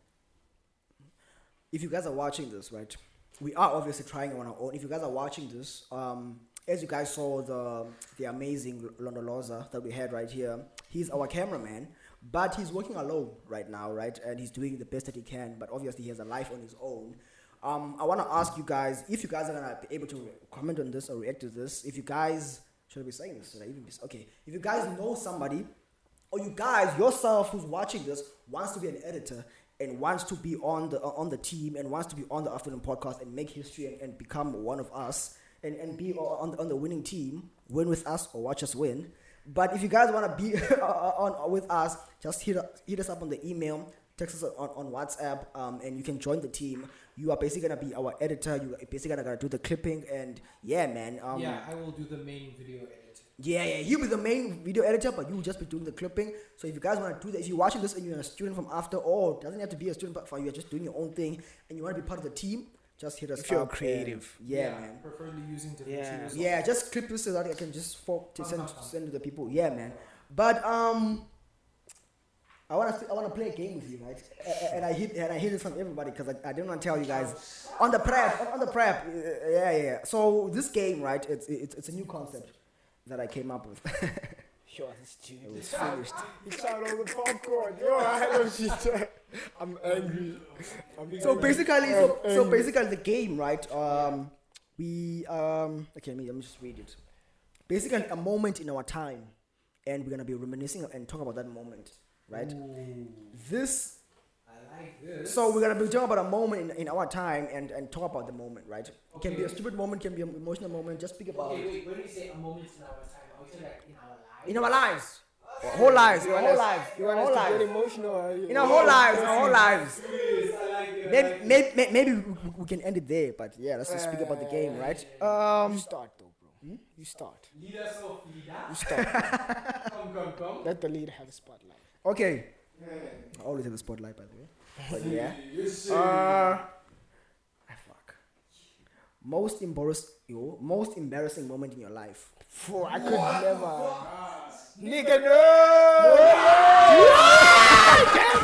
If you guys are watching this, right, we are obviously trying on our own. If you guys are watching this, as you guys saw the amazing Londoloza that we had right here, he's our cameraman, but he's working alone right now, right, and he's doing the best that he can, but obviously he has a life on his own. I want to ask you guys, if you guys are going to be able to comment on this or react to this, if you guys, should I be saying this? Okay, if you guys know somebody, or you guys yourself who's watching this wants to be an editor and wants to be on the team and wants to be on the Afternoon Podcast and make history and become one of us and be on the winning team, win with us or watch us win. But if you guys want to be on with us, just hit us up on the email, text us on WhatsApp, and you can join the team. You are basically going to be our editor. You are basically going to do the clipping. And yeah, man. I will do the main video editing. Yeah, he'll be the main video editor, but you will just be doing the clipping. So if you guys want to do that, if you're watching this and you're a student from after, or doesn't have to be a student, but you're just doing your own thing and you want to be part of the team, just hit us up. If you're creative. Man. Preferably using different tools. Yeah, just clip this so that I can just send to the people. Yeah, man. But I wanna play a game with you, right? And I hid it from everybody because I didn't want to tell you guys on the prep. Yeah. So this game, right? It's a new concept that I came up with. Sure, this dude. It was finished. He shot all the popcorn. Yo, I don't shit. I'm angry. So basically, the game, right? Okay, let me just read it. Basically, a moment in our time, and we're gonna be reminiscing and talk about that moment, right? Ooh. I like this. So we're gonna be talking about a moment in our time and talk about the moment, right? It can be a stupid moment, can be an emotional moment. Just speak about it. Wait. When we say a moment in our time, are we saying like in our lives? In our lives. Whole lives. You want us to get emotional? In our whole lives. I like it. Maybe we can end it there, but yeah, let's just speak about the game, right? You start though, bro. You start. Leader of leader. You start. Come. Let the leader have the spotlight. Okay. I always have the spotlight, by the way. But yeah. Fuck. Most embarrassing moment in your life. I could never. Nigga, no!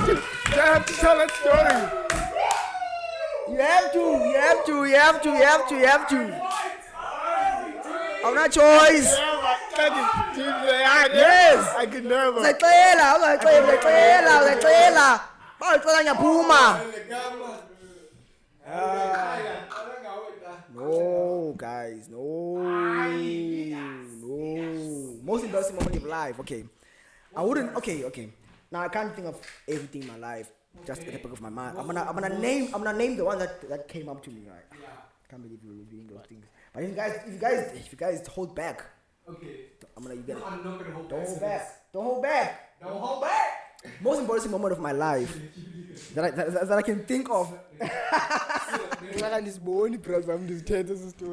You have to tell that story. You have to. I'm not choice. Yes. I can never. Uzayixela. Bayixela ngiyaphuma. No, guys, no. Most embarrassing moment of life. Okay, I wouldn't. Okay. Now I can't think of everything in my life just at the back of my mind. I'm gonna name the one that came up to me. Right? I can't believe you're revealing those things. But if you guys hold back, Okay. I'm not gonna hold back. Don't hold back. Most embarrassing moment of my life that I can think of.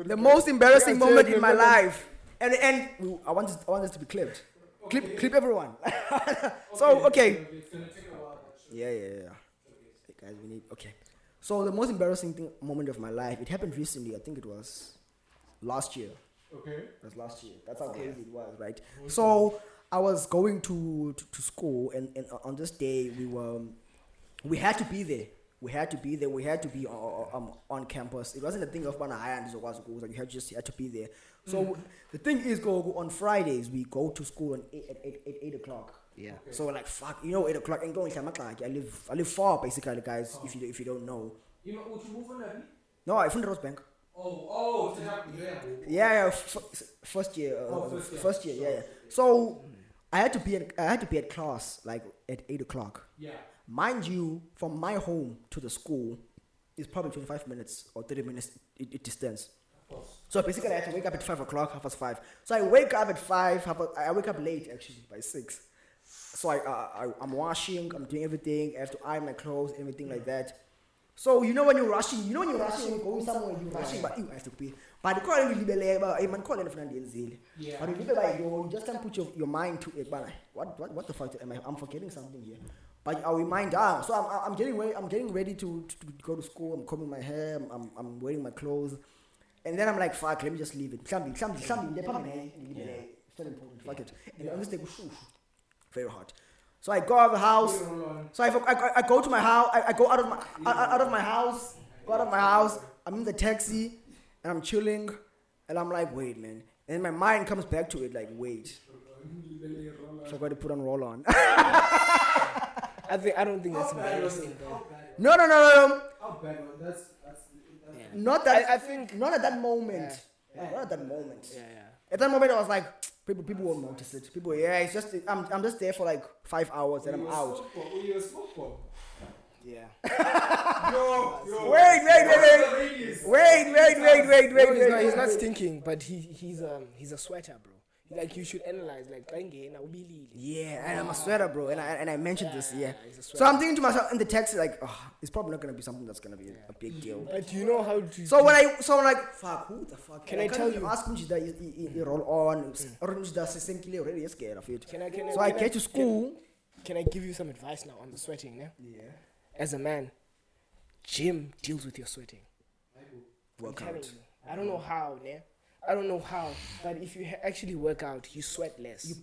The most embarrassing moment in my life, and I want this to be clipped. Clip everyone. So okay. It's gonna take a while. Yeah. Hey guys, we need. Okay. So the most embarrassing moment of my life, it happened recently. I think it was last year. Okay. It was last year. That's how crazy it was, right? So I was going to school, and on this day we had to be there. We had to be on campus. It wasn't a thing of one high and you had to be there. So the thing is, go on Fridays we go to school at 8 o'clock. Yeah. Okay. So like fuck, 8 o'clock and going to I live far basically, guys. If you don't know. You know what you move on? No, I from the Rosebank. Oh, it's happening there. Yeah, first year. First year, yeah. So I had to be at class like at 8 o'clock. Yeah. Mind you, from my home to the school is probably 25 minutes or 30 minutes it distance. Of course. So basically I had to wake up at 5 o'clock, 5:30. So I wake up at 5, I wake up late actually by 6. So I'm washing, I'm doing everything, I have to iron my clothes, everything like that. So when you're rushing, when you're going somewhere, you're rushing, but you have to be. But the call really Yeah. But you just can't put your mind to it. But what the fuck am I? I'm forgetting something here. But our mind down. So I'm getting ready to go to school. I'm combing my hair. I'm wearing my clothes, and then I'm like, fuck, let me just leave it. Something. It's not important. Fuck it. And I'm just like, very hot. So I go out of the house. So I go to my house. I go out of my house. Go out of my house. I'm in the taxi, and I'm chilling, and I'm like, wait, man. And my mind comes back to it, like, wait. So I got to put on roll on. I don't think that's embarrassing though. No. How bad was that's Not that. I think not at that moment. Not at that moment. Yeah. At that moment, I was like, people won't notice it. People, it's just I'm just there for like 5 hours and I'm out. You a smoke bomb. Yeah. Yo. Wait. No, he's not stinking, but he's a sweater, bro. Like you should analyze, like Yeah, and I'm a sweater, bro, and I mentioned this, yeah. he's a sweater. So I'm thinking to myself in the taxi, like, it's probably not gonna be something that's gonna be a big deal. But you know how to. So I'm like, fuck, who the fuck? Can I tell you? Ask me that you roll on, or already scared of it. Can So I get to school. Can I give you some advice now on the sweating? Yeah. As a man, gym deals with your sweating. I'm telling you. I don't know how, but if you actually work out, you sweat less. I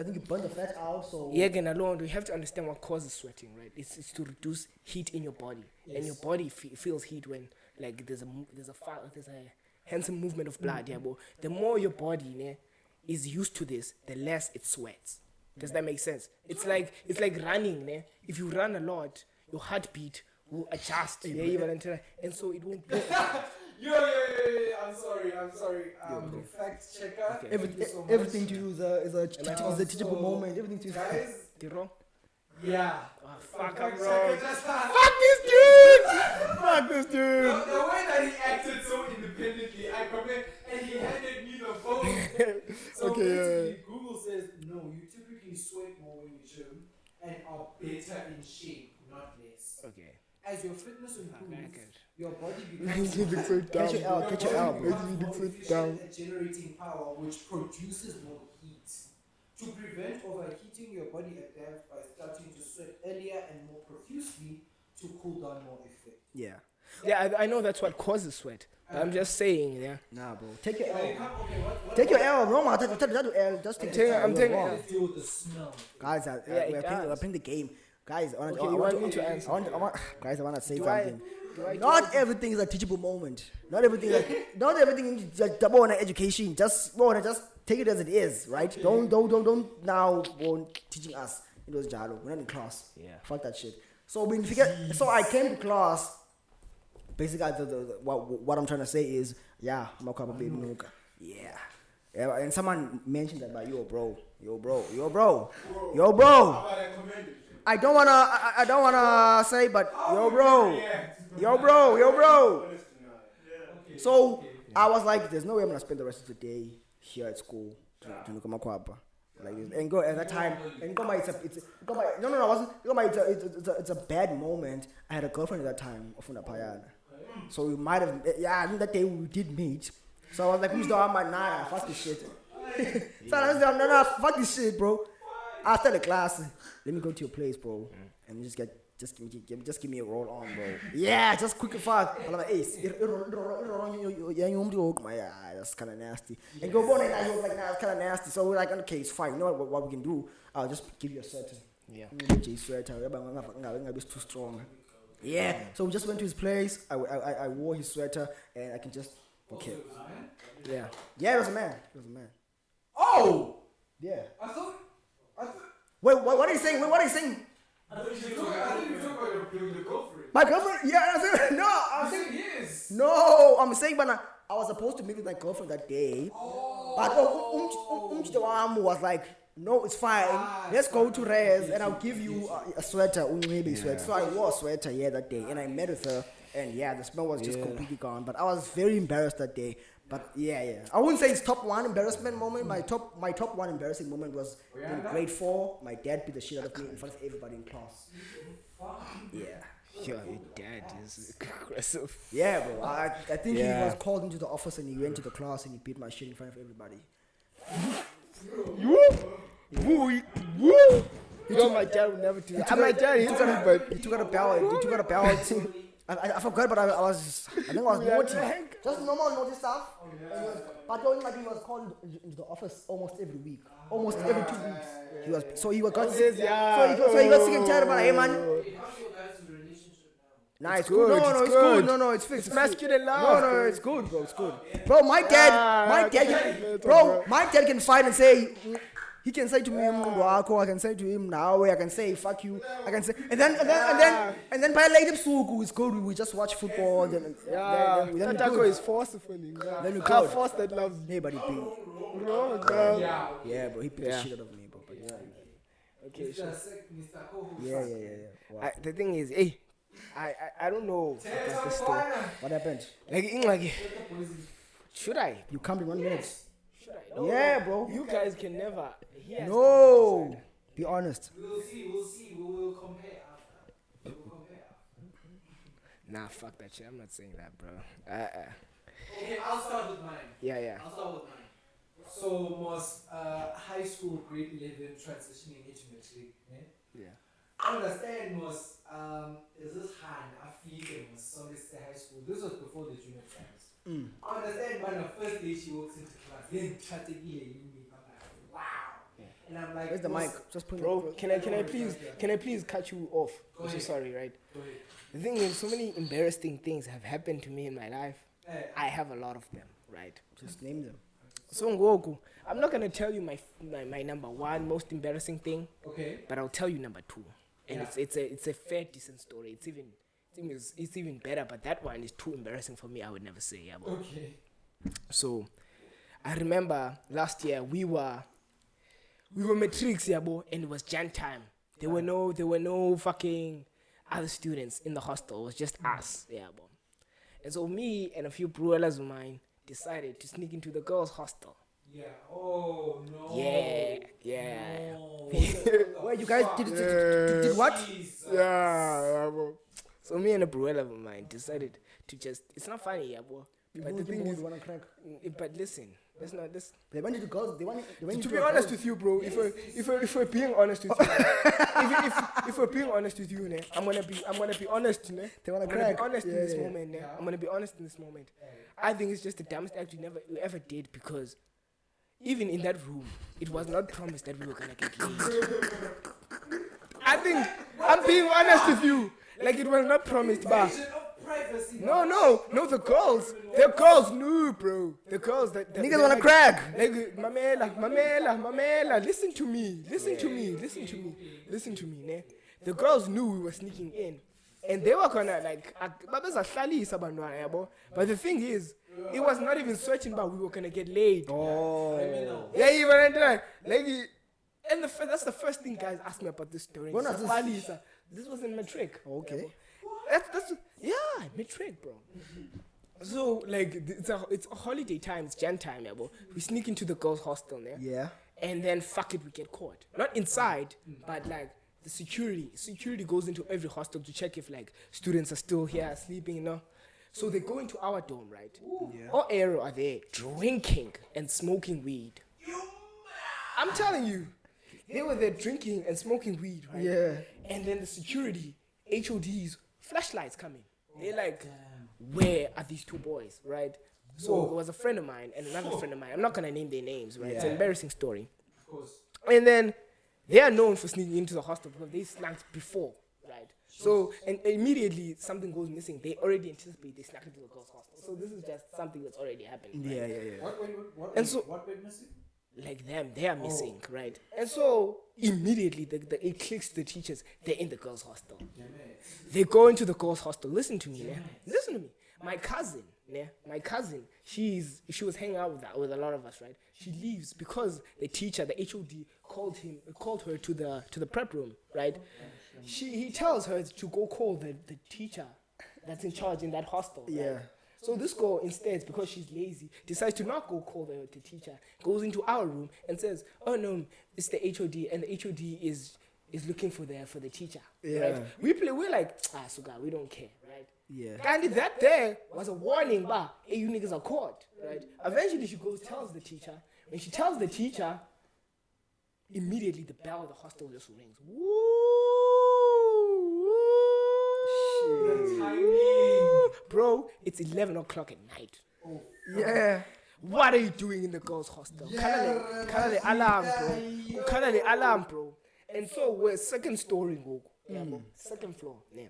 think you burn the fat out, so... Yeah, again, alone, you have to understand what causes sweating, right? It's to reduce heat in your body. Yes. And your body feels heat when, like, there's a handsome movement of blood, yeah, but the more your body is used to this, the less it sweats. Does that make sense? It's like running, if you run a lot, your heartbeat will adjust, and so it won't blow. Yo, I'm sorry. Fact checker. Okay. Everything to you is a teachable moment. Everything to you. Guys, You're wrong? Yeah. Fuck, I'm Fact wrong. checker just Fuck this dude! The way that he acted so independently, I compare, and he handed me the phone. So basically, Google says, no, you typically sweat more when you gym and are better in shape, not less. Okay. As your fitness improves, your body becomes Catch your L, bro. at generating power, which produces more heat. To prevent overheating, your body adapts by starting to sweat earlier and more profusely to cool down more effect. Yeah. Yeah, I know that's what causes sweat. But I'm just saying, yeah. Nah, bro. Take your When L. it comes, what Take your L. No, man. Take your L. Just take your L. I'm taking- Wrong. let's deal with the smell. Guys, we're playing the game. Guys, I want to answer. Guys, I want to say something. Not everything is a teachable moment. Not everything is just education. Just take it as it is, right? Don't now go teaching us. It was Jalo. We're not in class. Yeah. Fuck that shit. So I came to class. Basically, what I'm trying to say is, yeah, Makwaba baby nuka. Yeah. And someone mentioned that, yo, bro. I don't wanna say, but yo, bro. So I was like, there's no way I'm gonna spend the rest of the day here at school. Like this. And go at that time, and go my it's a bad moment. I had a girlfriend at that time, Ofuna Payana. So we might have, I think that day we did meet. So I was like, who's the one? Nah, fuck this shit. So I was like, no, fuck this shit, bro. After the class, let me go to your place, bro, and just give me a roll on, bro. Yeah, just quick and fast. I'm like, hey, that's kind of nasty. And go on, and I was like, nah, it's kind of nasty. So we're like, okay, it's fine. You know what we can do? I'll just give you a sweater. Yeah. Sweater. It's too strong. Yeah. So we just went to his place. I wore his sweater, and I can just okay. Yeah. Yeah, it was a man. Oh. Yeah. I thought. Wait, what are you saying? What are you saying? I thought you talked about your girlfriend. My girlfriend? Yeah, I said no. I'm saying yes. No, I'm saying, but I was supposed to meet with my girlfriend that day. Oh. But was like, no, it's fine. Let's go to Rez, and I'll give you a sweater, sweater. So I wore a sweater that day, and I met with her, and the smell was just completely gone. But I was very embarrassed that day. But yeah, I wouldn't say it's top one embarrassment moment. My top one embarrassing moment was in grade 4. My dad beat the shit out of me in front of everybody in class. Yeah. Yo, your dad is aggressive. Yeah, bro. I think he was called into the office and he went to the class and he beat my shit in front of everybody. He told my dad would never do that. My dad, he took out a belt. I forgot, but I think I was naughty. Just normal naughty stuff. But he was called into the office almost every week, almost every 2 weeks. He got sick and tired about, hey man. Nah, it's good. No, it's fixed. It's masculine love. No, it's good, bro. It's good. Bro, my dad can fight and say. He can say to me, I can say to him now, I can say fuck you, I can say, and then by later Suku is good. We just watch football. Then Taco is forceful. Then we can't force that love. Hey, but he beat. Yeah, bro, he beat the shit out of me, bro. But yeah. Okay, sure. Yeah. The thing is, I don't know about this story. What happened? Like, should I? You come in 1 minute. No, yeah, bro. You guys can never. No. Be honest. We'll see. We will compare after. Nah, fuck that shit. I'm not saying that, bro. Okay, I'll start with mine. Yeah. I'll start with mine. So, was high school grade 11 transitioning into matric. Yeah. I understand was is this hand I feel it was so this high school. This was before the junior times. I understand when the first day she walks into class, then I'm like, wow. Yeah. And I'm like, where's the mic? Just put bro, can I please cut you off? I'm so sorry, right? Go ahead. The thing is, so many embarrassing things have happened to me in my life. I have a lot of them, right? Just name them. So Ngoku, I'm not gonna tell you my number one most embarrassing thing. Okay. But I'll tell you number 2. And it's a fair decent story. It's even better, but that one is too embarrassing for me. I would never say. Yeah, okay. So I remember last year we were matrix, yeah, and it was Jan time. There were no fucking other students in the hostel. It was just us, yeah, and so me and a few brothers of mine decided to sneak into the girls' hostel. Yeah. Oh no. Yeah. No. Wait, you guys did what? Jesus. Yeah, bro. So me and a brother of mine decided to just. It's not funny, yeah, bro. But the thing is, but listen, that's not this. They went to the girls. They went to be honest with you, bro. If we're being honest with you, if we're being honest with you, né, I'm gonna be honest, né. They wanna I'm gonna be honest in this moment, né. I'm gonna be honest in this moment. I think it's just the dumbest act we ever did, because even in that room, it was not promised that we were gonna get laid. I think I'm being honest with you. Like, it was not promised, but No, the girls knew, bro. The girls that Niggas wanna crack. Like, Mamela, listen to me, ne? The girls knew we were sneaking in, and they were gonna like, but the thing is, it was not even searching, but we were gonna get laid. Oh. Yeah, even like, and that's the first thing guys asked me about this story. When was this? This was in matric. Okay. Matric, bro. So like it's a holiday time, it's Jan time, yeah, bro. We sneak into the girls' hostel, Yeah. and then fuck it, we get caught. Not inside, but like the security goes into every hostel to check if like students are still here sleeping, you know. So they go into our dorm, right? Yeah. All Aero are there drinking and smoking weed. I'm telling you, they were there drinking and smoking weed, right? Yeah. And then the security, HODs, flashlights coming. They're like, where are these two boys, right? So it was a friend of mine and another friend of mine. I'm not gonna name their names, right? It's an embarrassing story. Of course. And then they are known for sneaking into the hostel because they snuck before, right? So and immediately something goes missing. They already anticipate they snuck into the girls' hostel. So this is just something that's already happened. Right? Yeah. What went missing? Like them, they are missing, right? And so immediately it clicks to the teachers. They're in the girls' hostel. They go into the girls' hostel. Listen to me, listen to me. My cousin, she was hanging out with a lot of us, right? She leaves because the teacher, the HOD, called her to the prep room, right? He tells her to go call the teacher that's in charge in that hostel. Right? Yeah. So this girl instead, because she's lazy, decides to not go call the teacher, goes into our room and says, "Oh no, it's the HOD, and the HOD is looking for the teacher." Yeah. Right? We're like, Suga, we don't care, right? Yeah. And that there was a warning, but hey, you niggas are caught, right? Eventually she goes, tells the teacher. When she tells the teacher, immediately the bell of the hostel just rings. Bro, it's 11 o'clock at night. Yeah. What are you doing in the girls' hostel? Kala the alarm, bro. And so we're second story, bro. Second floor. Yeah.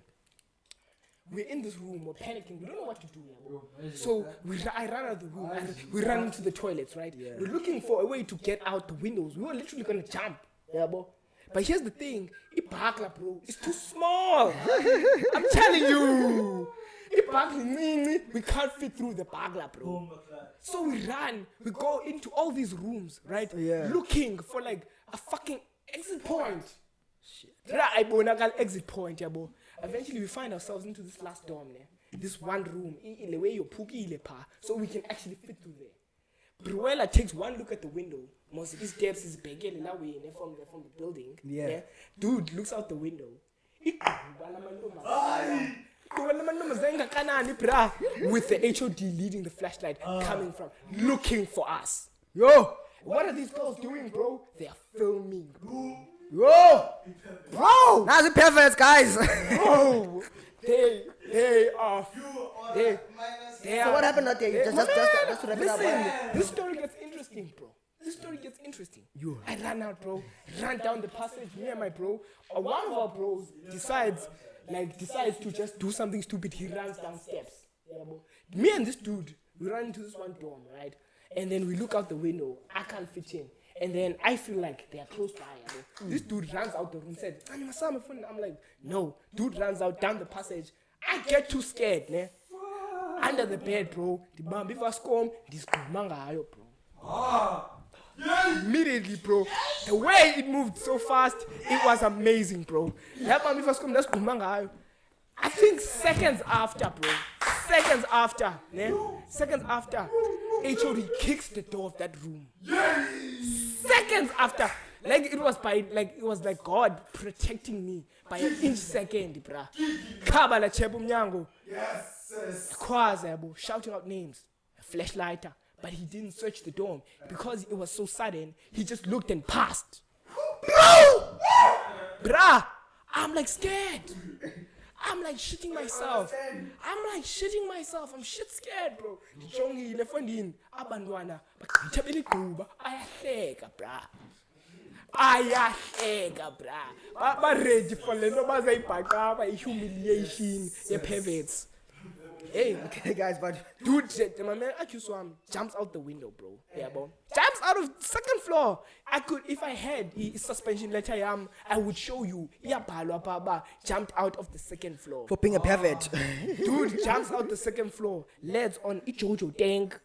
We're in this room, we're panicking, we don't know what to do. Bro. So I ran out of the room, and we ran into the toilets, right? Yeah. We're looking for a way to get out the windows. We were literally gonna jump, yeah, bro. But here's the thing, Ibagla, bro, it's too small. I'm telling you. We can't fit through the bagla, bro. So we run, we go into all these rooms, right? Yeah. Looking for like a fucking exit point. Exit point, yeah, bro. Eventually we find ourselves into this last dorm, this one room, so we can actually fit through there. Bruella takes one look at the window. Most of his steps is bigger away from the building. Yeah. Dude looks out the window. With the HOD leading the flashlight coming from, looking for us. Yo. What are these girls doing, bro? They are filming, bro. Bro. Now the perverts, guys. Bro, they are. So what happened that day? Just to wrap it up. Listen, this story gets interesting, bro. I ran out, bro. Ran down the passage. Me and my bro. One of our bros decides to just do something stupid. He runs down steps. Yeah, bro. Me and this dude, we run into this one dorm, right? And then we look out the window. I can't fit in. And then I feel like they are close by. This dude runs out the room and said, I'm like, no. Dude runs out down the passage. I get too scared, under the bed, bro. The bomb if I scorn, this manga, bro. Immediately, bro. The way it moved so fast, it was amazing, bro. That bomb if I scorn, that's manga. I think seconds after, bro. Seconds after, HOD kicks the door of that room. Seconds after. Like it was like God protecting me by an inch second, bruh. Kabala Chebo Mnyango. Yes. Kwaza, shouting out names. A flashlighter. But he didn't search the dorm because it was so sudden. He just looked and passed. Bruh, I'm like scared. I'm like shitting myself. I'm shit scared, bro. Jongi lefondini abantwana bakuthabela igquba ayahleka bra. Ba ready for le nto bazayibhaqa ba humiliation ye perverts. Hey, Okay, guys, but dude, my man Akuswam jumps out the window, bro. Yeah, bro. Jumps out of second floor. I could, if I had his suspension letter, I would show you. Yeah, Baba jumped out of the second floor. for being a pervert. Dude jumps out the second floor, lands on a Jojo tank.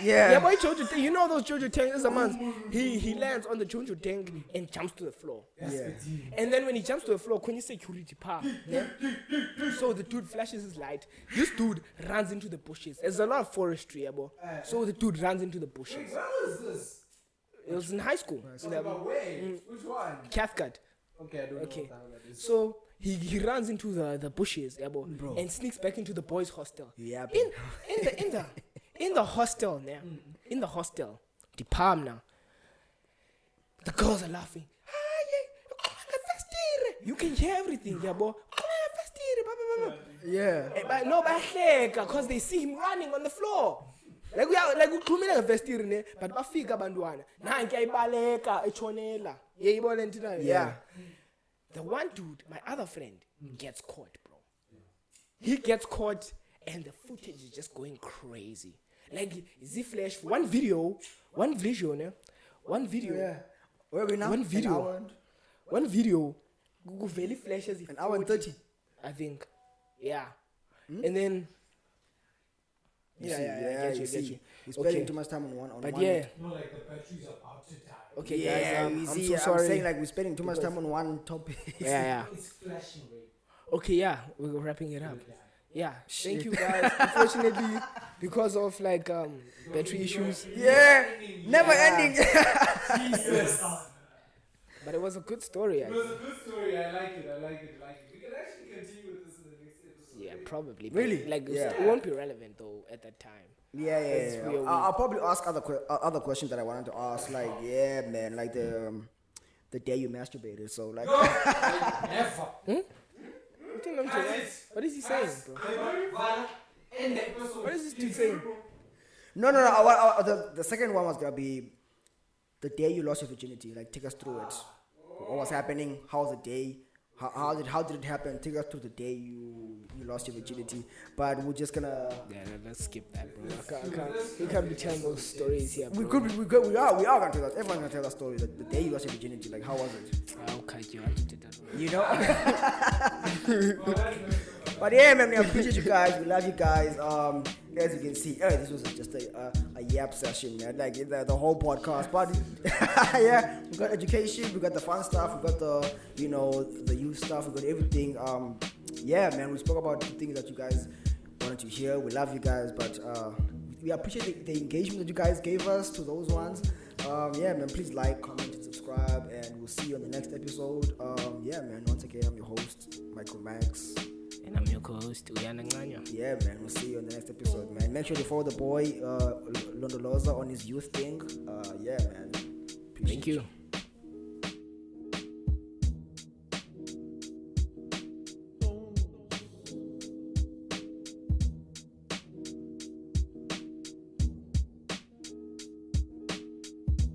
Yeah. Yeah, boy, Jojo tank. You know those Jojo tanks, a man. He lands on the Jojo tank and jumps to the floor. Yeah. And then when he jumps to the floor, when you security power, yeah? So the dude flashes his light. This dude runs into the bushes. There's a lot of forestry, yeah, bro. So the dude runs into the bushes. Where was this? It was in high school. But wait, which one? Cathcart. Okay, I don't Okay. know what that is. So he runs into the bushes, yeah, bro, and sneaks back into the boys' hostel. Yeah, In the hostel now. In the hostel. The palm now. The girls are laughing. You can hear everything, yeah, boy. Yeah. But no, because they see him running on the floor. Like we are like ukhulumela ngevestiri ne, but bafika abantwana. Nanki ayibaleka echonela. Yeyibona ntina. Yeah. The one dude, my other friend, gets caught, bro. He gets caught and the footage is just going crazy. Like Z-Flash, one video, ne? One video. Yeah. Where are we now? One video. An hour and- One video. Google Valley flashes An hour and 30. I think. Yeah. And then You yeah, see, I get see. you. We're spending Okay. too much time on one. But one. yeah, No, like the battery's about to die. okay, Yeah, guys, we I'm see. so I'm sorry. saying like we're spending too much time on one topic. yeah. It's flashing red. Okay, yeah, we're wrapping it up. Yeah, thank you guys. Unfortunately, because of like battery issues, Yeah, never ending. Jesus. but it was a good story. It was a good story. I like it. We can actually continue with this in the next episode. Yeah, probably. but, Really? Like Yeah. it won't be relevant though at that time. Yeah. It's real I'll probably ask other questions that I wanted to ask. Like, yeah, man, like the day you masturbated. So like, Never. You think I'm joking? What is he saying, bro? End the episode. What is this dude saying? no. The second one was gonna be the day you lost your virginity. Like, take us through it. What was happening? How was the day? How did it happen? Take us through the day you lost your virginity. But we're just gonna. Yeah, let's skip that, bro. I can't, we can't be telling those stories here, bro. We are gonna tell that. Everyone's gonna tell that story. The day you lost your virginity. Like, how was it? I'll cut you. I did that. You know. But yeah, man, we appreciate you guys. We love you guys. As you can see, this was just a yap session, man. Like the whole podcast. But yeah, we got education, we got the fun stuff, we got the the youth stuff, we got everything. Yeah, man, we spoke about the things that you guys wanted to hear. We love you guys, but we appreciate the engagement that you guys gave us to those ones. Yeah, man, please like, comment, and subscribe, and we'll see you on the next episode. Yeah, man, once again, I'm your host, Michael Max. And I'm your co-host, Uyana Nganya. Yeah, man, we'll see you on the next episode, man. Make sure to follow the boy, Londoloza, on his youth thing. Yeah, man. Appreciate Thank you.